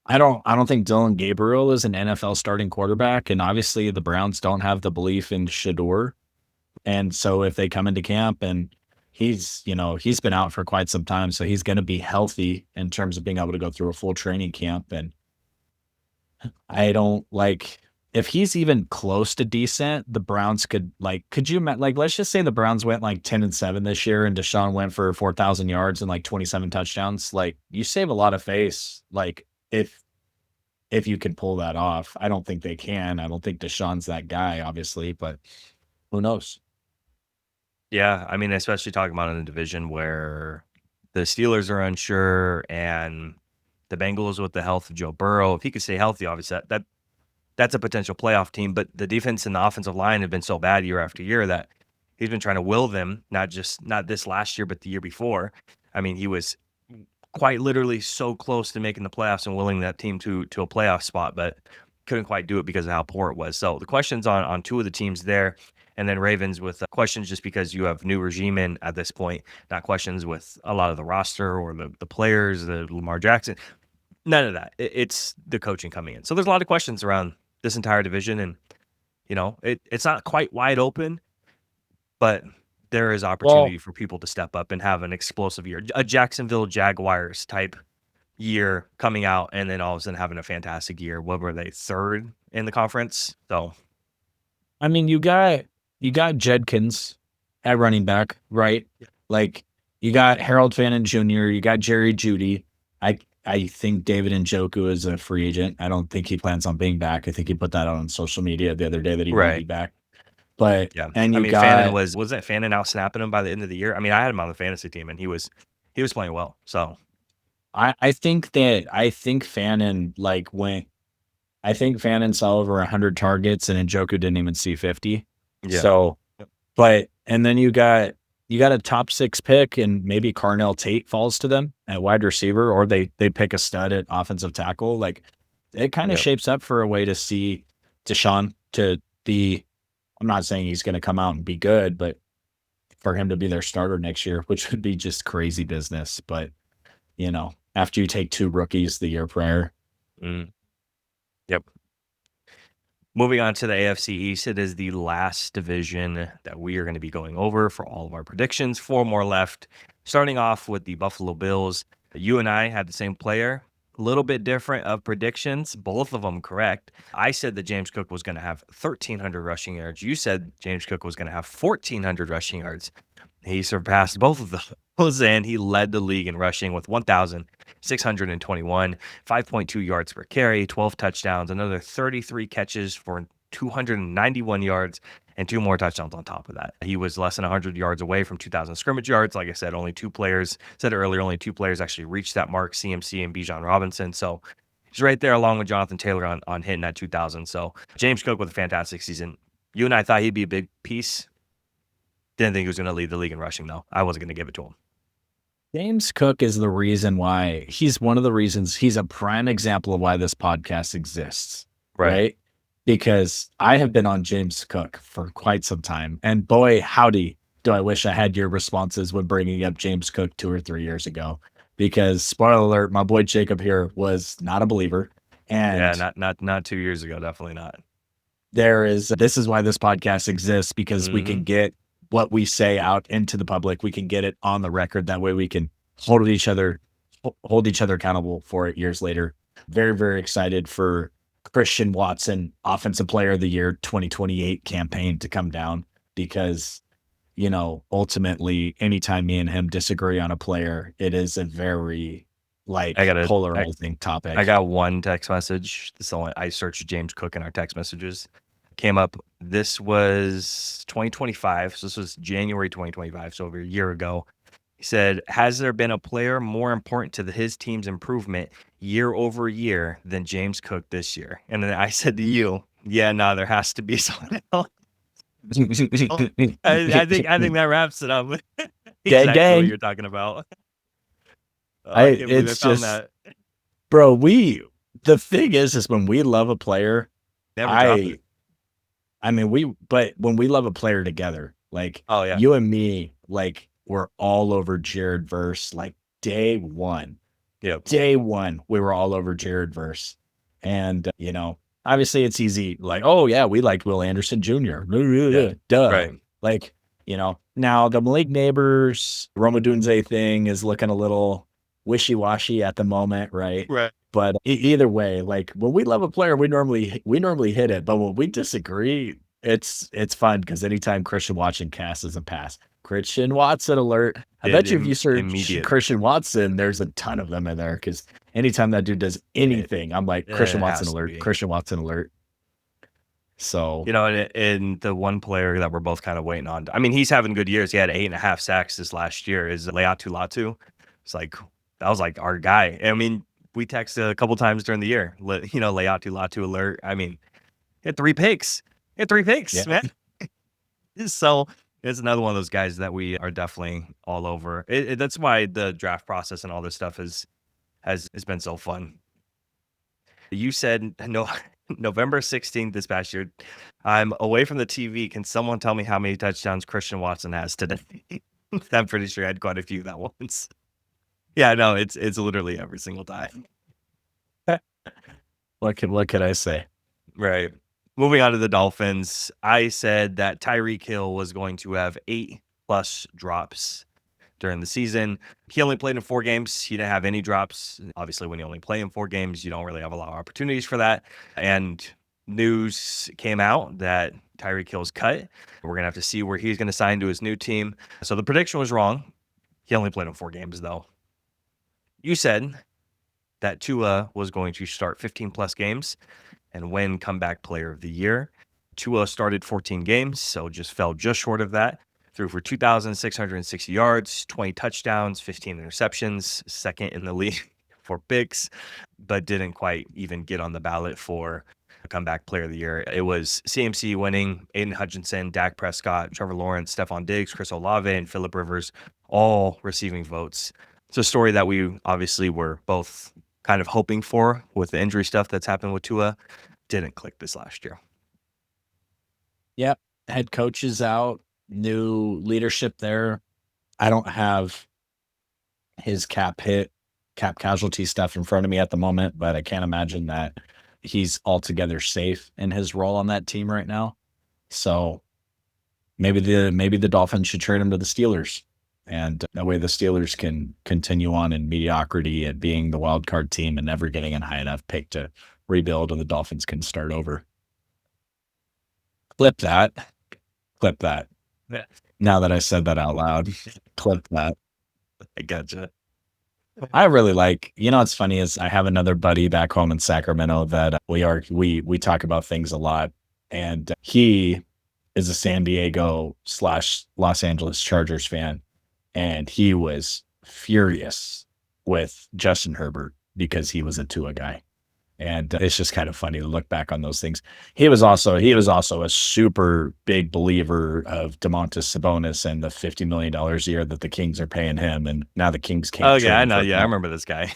I don't think Dylan Gabriel is an NFL starting quarterback. And obviously the Browns don't have the belief in Shador. And so if they come into camp and he's been out for quite some time, so he's going to be healthy in terms of being able to go through a full training camp. And I don't if he's even close to decent, the Browns let's just say the Browns went 10-7 this year and Deshaun went for 4,000 yards and 27 touchdowns. You save a lot of face. If you can pull that off, I don't think they can. I don't think Deshaun's that guy, obviously, but who knows? Yeah, I mean, especially talking about in a division where the Steelers are unsure and the Bengals with the health of Joe Burrow. If he could stay healthy, obviously that's a potential playoff team. But the defense and the offensive line have been so bad year after year that he's been trying to will them, not this last year, but the year before. I mean, he was quite literally so close to making the playoffs and willing that team to a playoff spot, but couldn't quite do it because of how poor it was. So the questions on two of the teams there, and then Ravens with questions just because you have new regime in at this point, not questions with a lot of the roster or the players, the Lamar Jackson, none of that. It's the coaching coming in. So there's a lot of questions around this entire division, and it's not quite wide open, but there is opportunity for people to step up and have an explosive year, a Jacksonville Jaguars type year coming out, and then all of a sudden having a fantastic year. What were they, third in the conference? So, I mean, you got Jedkins at running back, right? You got Harold Fannin Jr., you got Jerry Jeudy. I think David Njoku is a free agent. I don't think he plans on being back. I think he put that out on social media the other day that he would be back. But yeah, and Fannin was that Fannin out snapping him by the end of the year? I mean, I had him on the fantasy team, and he was playing well. So I think Fannin I think Fannin saw over 100 targets and Njoku didn't even see 50. Yeah. So, and then you got a top 6 pick and maybe Carnell Tate falls to them at wide receiver, or they pick a stud at offensive tackle. It kind of shapes up for a way to see Deshaun to be. I'm not saying he's going to come out and be good, but for him to be their starter next year, which would be just crazy business. But, after you take 2 rookies the year prior. Yep. Moving on to the AFC East, it is the last division that we are going to be going over for all of our predictions. 4 more left. Starting off with the Buffalo Bills. You and I had the same player. A little bit different of predictions, both of them correct. I said that James Cook was going to have 1,300 rushing yards. You said James Cook was going to have 1,400 rushing yards. He surpassed both of those, and he led the league in rushing with 1,621, 5.2 yards per carry, 12 touchdowns, another 33 catches for 291 yards, and 2 more touchdowns on top of that. He was less than 100 yards away from 2,000 scrimmage yards. Like I said, only 2 players actually reached that mark, CMC and Bijan Robinson. So he's right there along with Jonathan Taylor on hitting that 2,000. So James Cook with a fantastic season. You and I thought he'd be a big piece. Didn't think he was going to lead the league in rushing, though. I wasn't going to give it to him. James Cook is the reason why he's one of the reasons he's a prime example of why this podcast exists. Right? Because I have been on James Cook for quite some time. And boy, howdy, do I wish I had your responses when bringing up James Cook 2 or 3 years ago. Because spoiler alert, my boy Jacob here was not a believer. And yeah, not 2 years ago, definitely not. This is why this podcast exists, because we can get what we say out into the public. We can get it on the record. That way we can hold each other accountable for it years later. Very, very excited for Christian Watson, Offensive Player of the Year 2028 campaign to come down, because, ultimately anytime me and him disagree on a player, it is a very polarizing topic. I got one text message. I searched James Cook in our text messages. Came up. This was 2025. So this was January 2025. So over a year ago. He said, has there been a player more important to his team's improvement year over year than James Cook this year? And then I said to you, yeah, no, there has to be someone else. I think that wraps it up. Exactly what you're talking about. It's just that. Bro, the thing is when we love a player, when we love a player together, you and me, we're all over Jared Verse, day one. Yep. Day one, we were all over Jared Verse. And, obviously it's easy. Oh, yeah, we liked Will Anderson Jr. Yeah. Duh. Right. Now the Malik Neighbors, Roma Dunze thing is looking a little wishy-washy at the moment, right? Right. But either way, when we love a player, we normally hit it. But when we disagree, it's fun, because anytime Christian Watson casts a pass, Christian Watson alert. I bet you if you search Christian Watson, there's a ton of them in there, because anytime that dude does anything, I'm like, Christian Watson alert, Christian Watson alert. So, and the one player that we're both kind of waiting on, he's having good years. He had 8.5 sacks this last year, is Leatu Latu. It's that was our guy. We texted a couple times during the year, Leatu Latu alert. He had 3 picks. Man. So it's another one of those guys that we are definitely all over. That's why the draft process and all this stuff has been so fun. You said November 16th this past year, I'm away from the TV. Can someone tell me how many touchdowns Christian Watson has today? I'm pretty sure I had quite a few that once. Yeah, no, it's literally every single time. What could I say? Right. Moving on to the Dolphins, I said that Tyreek Hill was going to have 8+ drops during the season. He only played in 4 games. He didn't have any drops. Obviously, when you only play in 4 games, you don't really have a lot of opportunities for that. And news came out that Tyreek Hill's cut. We're going to have to see where he's going to sign to his new team. So the prediction was wrong. He only played in 4 games, though. You said that Tua was going to start 15+ games and win comeback player of the year. Tua started 14 games, so fell just short of that. Threw for 2,660 yards, 20 touchdowns, 15 interceptions, second in the league for picks, but didn't quite even get on the ballot for a comeback player of the year. It was CMC winning, Aiden Hutchinson, Dak Prescott, Trevor Lawrence, Stephon Diggs, Chris Olave, and Phillip Rivers, all receiving votes. It's a story that we obviously were both kind of hoping for with the injury stuff that's happened with Tua. Didn't click this last year. Yep. Head coach is out. New leadership there. I don't have his cap casualty stuff in front of me at the moment, but I can't imagine that he's altogether safe in his role on that team right now. So maybe the Dolphins should trade him to the Steelers. And that way the Steelers can continue on in mediocrity and being the wild card team and never getting a high enough pick to rebuild, and the Dolphins can start over. Clip that. Yeah. Now that I said that out loud, clip that. I gotcha. I really what's funny is I have another buddy back home in Sacramento that we talk about things a lot. And he is a San Diego / Los Angeles Chargers fan, and he was furious with Justin Herbert because he was a Tua guy. And it's just kind of funny to look back on those things. He was also a super big believer of Domantas Sabonis and the $50 million a year that the Kings are paying him. And now the Kings can't. Oh trade yeah, I him know. for Yeah, I a remember this guy.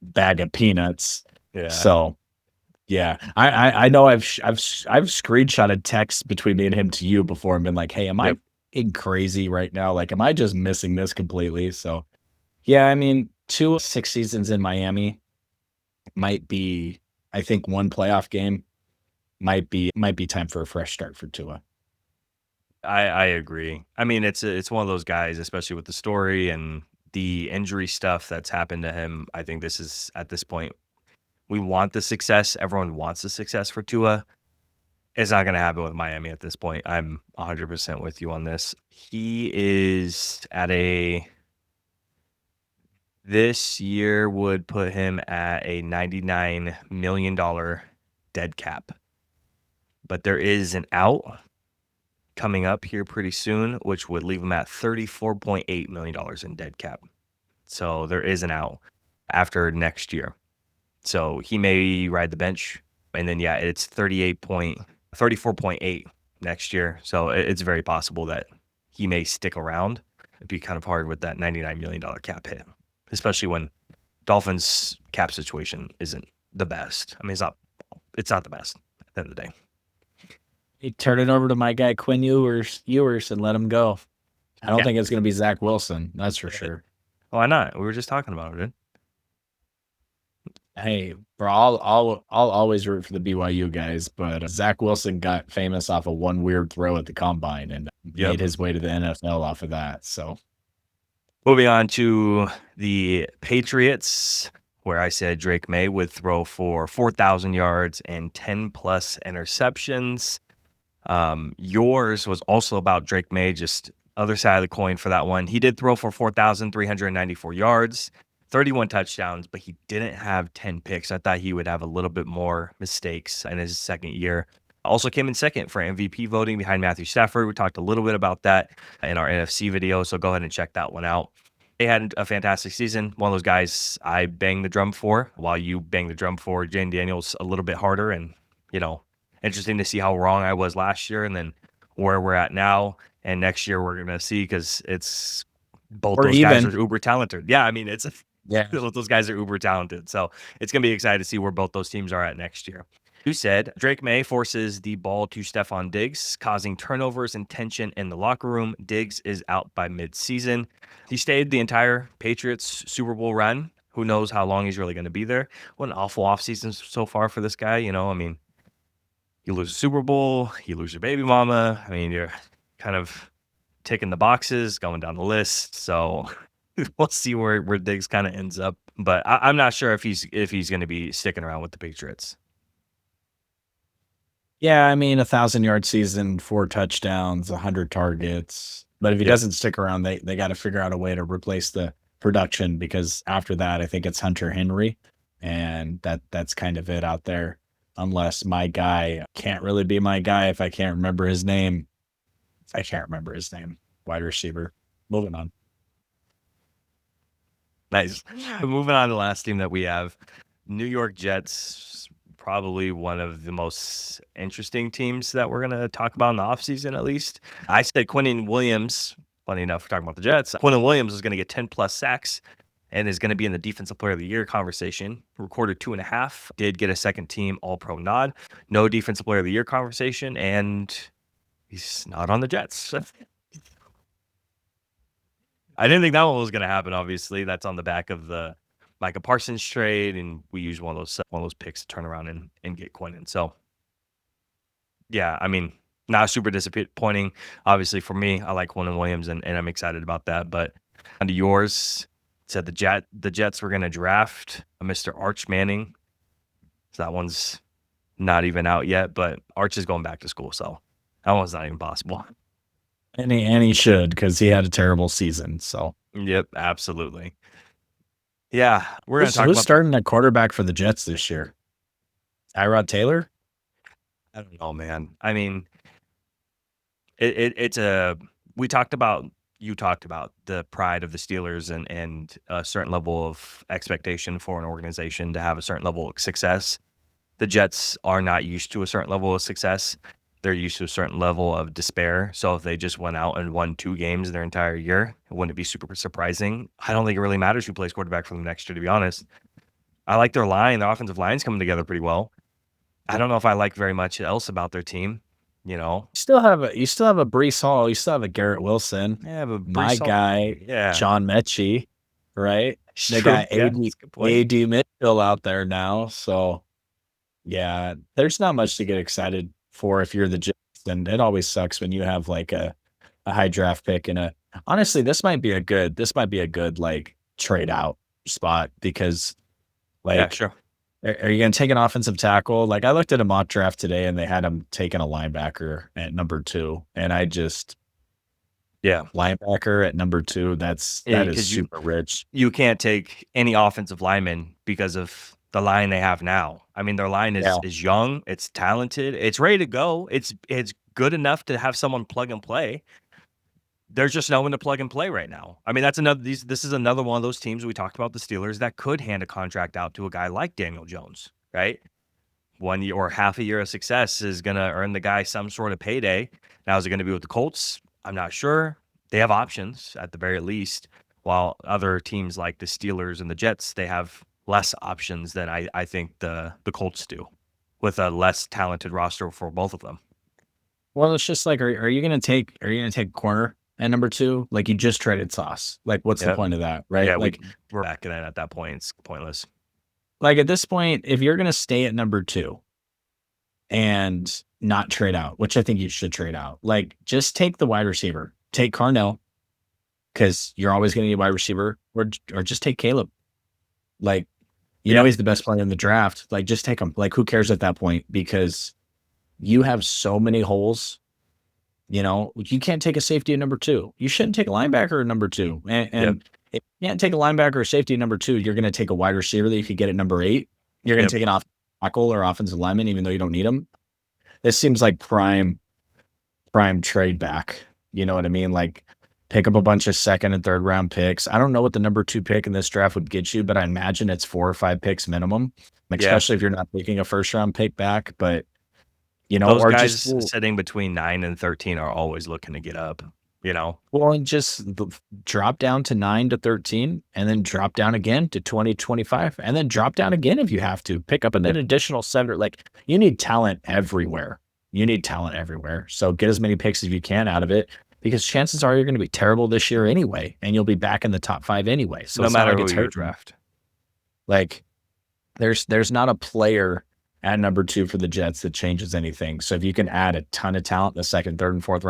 bag of peanuts. Yeah. So yeah, I know I've screenshotted texts between me and him to you before and been like, hey, am I being crazy right now? Like, am I just missing this completely? So yeah, I mean, 2 6 seasons in Miami might be, I think, one playoff game might be time for a fresh start for Tua. I agree. I mean, it's one of those guys, especially with the story and the injury stuff that's happened to him. I think this is, at this point, we want the success. Everyone wants the success for Tua. It's not going to happen with Miami at this point. I'm 100% with you on this. He is at this year would put him at a $99 million dead cap. But there is an out coming up here pretty soon, which would leave him at $34.8 million in dead cap. So there is an out after next year. So he may ride the bench. And then, yeah, it's 34.8 next year. So it's very possible that he may stick around. It'd be kind of hard with that $99 million cap hit, especially when Dolphins cap situation isn't the best. I mean, it's not the best at the end of the day. You turn it over to my guy Quinn Ewers and let him go. I don't think it's going to be Zach Wilson. That's for sure. Why not? We were just talking about it, dude. Hey, bro, I'll always root for the BYU guys, but Zach Wilson got famous off of one weird throw at the combine and made his way to the NFL off of that. So, moving on to the Patriots, where I said Drake Maye would throw for 4,000 yards and 10 plus interceptions. Yours was also about Drake Maye, just other side of the coin for that one. He did throw for 4,394 yards, 31 touchdowns, but he didn't have 10 picks. I thought he would have a little bit more mistakes in his second year. Also came in second for MVP voting behind Matthew Stafford. We talked a little bit about that in our NFC video, so go ahead and check that one out. They had a fantastic season. One of those guys I bang the drum for, while you bang the drum for Jane Daniels a little bit harder. And, interesting to see how wrong I was last year and then where we're at now. And next year we're going to see, because it's both those guys are uber talented. Yeah, I mean, those guys are uber talented. So it's going to be exciting to see where both those teams are at next year. You said Drake Maye forces the ball to Stephon Diggs, causing turnovers and tension in the locker room. Diggs is out by midseason. He stayed the entire Patriots Super Bowl run. Who knows how long he's really going to be there. What an awful offseason so far for this guy. I mean, you lose a Super Bowl, you lose your baby mama. I mean, you're kind of ticking the boxes, going down the list. So we'll see where Diggs kind of ends up. But I'm not sure if he's going to be sticking around with the Patriots. Yeah, I mean, 1,000-yard season, 4 touchdowns, 100 targets. But if he doesn't stick around, they got to figure out a way to replace the production, because after that, I think it's Hunter Henry, and that's kind of it out there. Unless my guy can't really be my guy if I can't remember his name. Wide receiver. Moving on. Nice. Moving on to the last team that we have, New York Jets. Probably one of the most interesting teams that we're going to talk about in the offseason, at least. I said Quinnen Williams. Funny enough, we're talking about the Jets. Quinnen Williams is going to get 10 plus sacks and is going to be in the Defensive Player of the Year conversation. Recorded 2.5. Did get a second team All-Pro nod. No Defensive Player of the Year conversation, and he's not on the Jets. I didn't think that one was going to happen, obviously. That's on the back of the Micah Parsons trade, and we used one of those picks to turn around and get Quinnen. So, yeah, I mean, not super disappointing. Obviously, for me, I like Quinnen Williams, and I'm excited about that. But onto yours, said the Jets were going to draft a Mr. Arch Manning. So that one's not even out yet, but Arch is going back to school, so that one's not even possible. And he should, because he had a terrible season. So yep, absolutely. Yeah, we're going to talk who's about starting at quarterback for the Jets this year? Tyrod Taylor? I don't know, man. I mean, It's a we talked about you talked about the pride of the Steelers and a certain level of expectation for an organization to have a certain level of success. The Jets are not used to a certain level of success. They're used to a certain level of despair. So if they just went out and won 2 games their entire year, wouldn't it be super surprising? I don't think it really matters who plays quarterback for them next year, to be honest. I like their line. Their offensive line's coming together pretty well. I don't know if I like very much else about their team, you know? You still have a Breece Hall. You still have a Garrett Wilson. Yeah, but My guy, yeah. John Mechie, right? They True. got Yeah, that's a good point. AD Mitchell out there now. So, yeah, there's not much to get excited for if you're the Jets. And it always sucks when you have like a high draft pick and honestly, this might be a good like trade out spot because Yeah, like sure. are you going to take an offensive tackle? Like I looked at a mock draft today and they had him taking a linebacker at number 2. And I just, Yeah. linebacker at number 2, that Yeah, is 'cause super rich. You can't take any offensive lineman because of the line they have now. I mean, their line Yeah. is young, it's talented, it's ready to go. It's good enough to have someone plug and play. There's just no one to plug and play right now. I mean, this is another one of those teams we talked about, the Steelers, that could hand a contract out to a guy like Daniel Jones, right? 1 year or half a year of success is going to earn the guy some sort of payday. Now, is it going to be with the Colts? I'm not sure. They have options at the very least, while other teams like the Steelers and the Jets, they have less options than I think the Colts do, with a less talented roster for both of them. Well, it's just like, are you going to take corner at number 2? Like you just traded Sauce. Like what's the Yep. point of that? Right. Yeah, Like we're back in it at that point. It's pointless. Like at this point, if you're going to stay at number 2 and not trade out, which I think you should trade out, like just take the wide receiver, take Carnell because you're always going to need a wide receiver, or just take Caleb. Like, you know, he's the best player in the draft. Like, just take him. Like, who cares at that point? Because you have so many holes. You know, you can't take a safety at number 2. You shouldn't take a linebacker at number 2. And if you can't take a linebacker or safety at number 2, you're going to take a wide receiver that you could get at number 8. You're going to take an offensive tackle or offensive lineman, even though you don't need them. This seems like prime trade back. You know what I mean? Like, pick up a bunch of second and third round picks. I don't know what the number 2 pick in this draft would get you, but I imagine it's 4 or 5 picks minimum, especially if you're not taking a first round pick back. But, you know, those or guys just sitting between 9 and 13 are always looking to get up, you know? Well, and just drop down to 9 to 13 and then drop down again to 20, 25, and then drop down again if you have to. Pick up an additional 7. Like, you need talent everywhere. So get as many picks as you can out of it, because chances are you're going to be terrible this year anyway, and you'll be back in the top 5 anyway. So no it's not matter like who you draft. Like, there's not a player at number 2 for the Jets that changes anything. So if you can add a ton of talent in the second, third, and fourth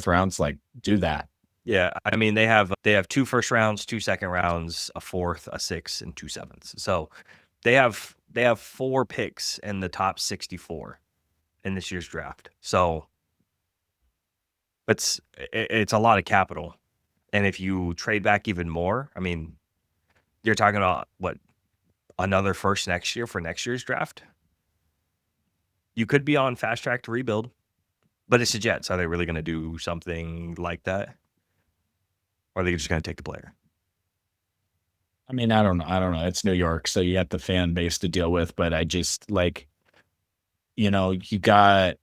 rounds, like, do that. Yeah, I mean, they have 2 first rounds, 2 second rounds, a 4th, a 6th, and 2 7ths. So they have 4 picks in the top 64 in this year's draft. So it's a lot of capital. And if you trade back even more, I mean, you're talking about what, another first next year for next year's draft? You could be on fast track to rebuild, but it's the Jets. Are they really going to do something like that? Or are they just going to take the player? I mean, I don't know. It's New York, so you have the fan base to deal with, but I just, like, you know, you got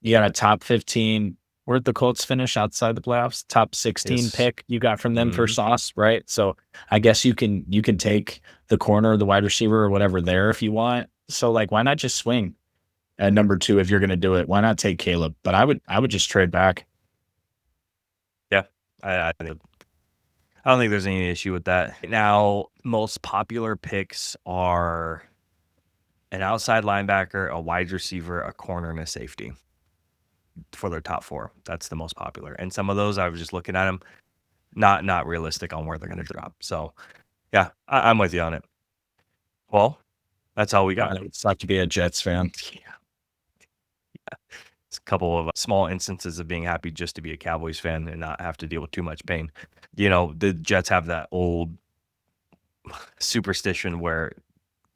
a top 15. Where'd the Colts finish outside the playoffs? Top 16 pick you got from them for Sauce, right? So I guess you can take the corner, the wide receiver, or whatever there if you want. So, like, why not just swing at number 2 if you're going to do it? Why not take Caleb? But I would just trade back. Yeah, I don't think there's any issue with that. Now, most popular picks are an outside linebacker, a wide receiver, a corner, and a safety for their top 4. That's the most popular. And some of those, I was just looking at them, not realistic on where they're going to drop. So, yeah, I'm with you on it. Well, that's all we got. It would suck to be a Jets fan. Yeah. It's a couple of small instances of being happy just to be a Cowboys fan and not have to deal with too much pain. You know, the Jets have that old superstition where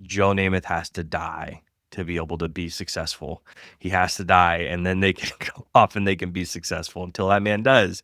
Joe Namath has to die to be able to be successful. He has to die, and then they can go off and they can be successful until that man does.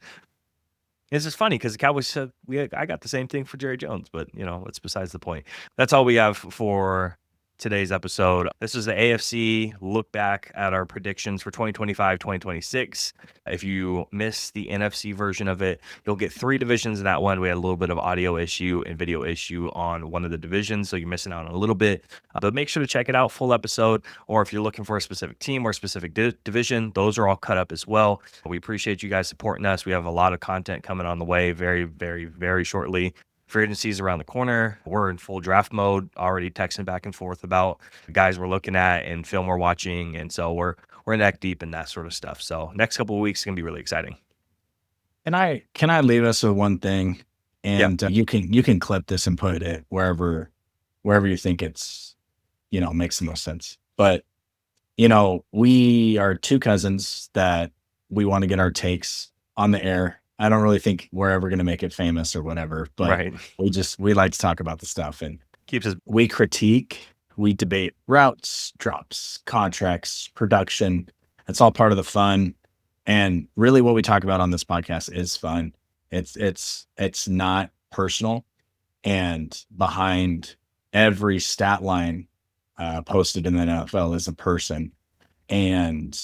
It's just funny because the Cowboys said I got the same thing for Jerry Jones, but it's besides the point. That's all we have for today's episode. This is the AFC look back at our predictions for 2025, 2026. If you missed the NFC version of it, you'll get 3 divisions in that one. We had a little bit of audio issue and video issue on one of the divisions, so you're missing out on a little bit. But make sure to check it out, full episode, or if you're looking for a specific team or a specific division, those are all cut up as well. We appreciate you guys supporting us. We have a lot of content coming on the way very, very, very shortly. Free agency is around the corner. We're in full draft mode, already texting back and forth about guys we're looking at and film we're watching. And so we're neck deep in that sort of stuff. So next couple of weeks is going to be really exciting. Can I leave us with one thing? And you can clip this and put it wherever you think it's, makes the most sense. But, we are 2 cousins that we want to get our takes on the air. I don't really think we're ever going to make it famous or whatever, but Right. we like to talk about the stuff, and Keeps us. we critique, we debate routes, drops, contracts, production. It's all part of the fun. And really what we talk about on this podcast is fun. It's not personal. And behind every stat line posted in the NFL is a person. And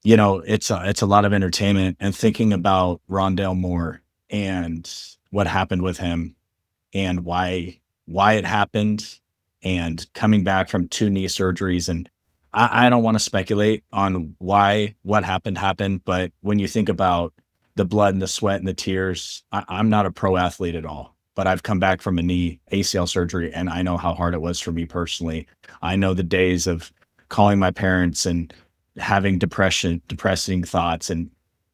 it's a lot of entertainment, and thinking about Rondale Moore and what happened with him and why it happened, and coming back from 2 knee surgeries. And I don't want to speculate on why what happened, but when you think about the blood and the sweat and the tears, I'm not a pro athlete at all, but I've come back from a knee ACL surgery, and I know how hard it was for me personally. I know the days of calling my parents and having depressing thoughts and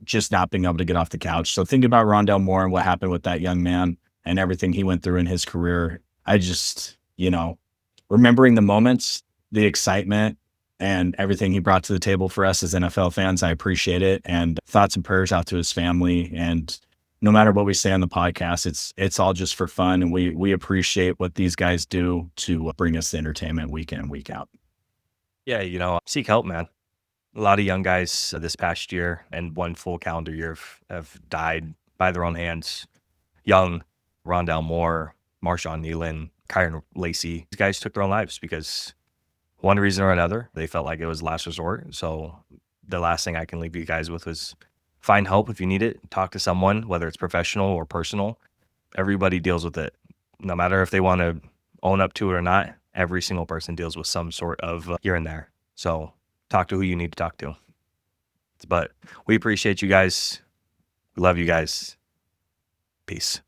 just not being able to get off the couch. So think about Rondale Moore and what happened with that young man and everything he went through in his career. I just, remembering the moments, the excitement, and everything he brought to the table for us as NFL fans, I appreciate it. And thoughts and prayers out to his family. And no matter what we say on the podcast, it's all just for fun. And we appreciate what these guys do to bring us the entertainment week in and week out. Yeah, seek help, man. A lot of young guys this past year and one full calendar year have died by their own hands. Young, Rondale Moore, Marshawn Nealon, Kyron Lacey. These guys took their own lives because one reason or another, they felt like it was last resort. So the last thing I can leave you guys with was find help if you need it. Talk to someone, whether it's professional or personal. Everybody deals with it. No matter if they want to own up to it or not, every single person deals with some sort of here and there. So talk to who you need to talk to. But we appreciate you guys. We love you guys. Peace.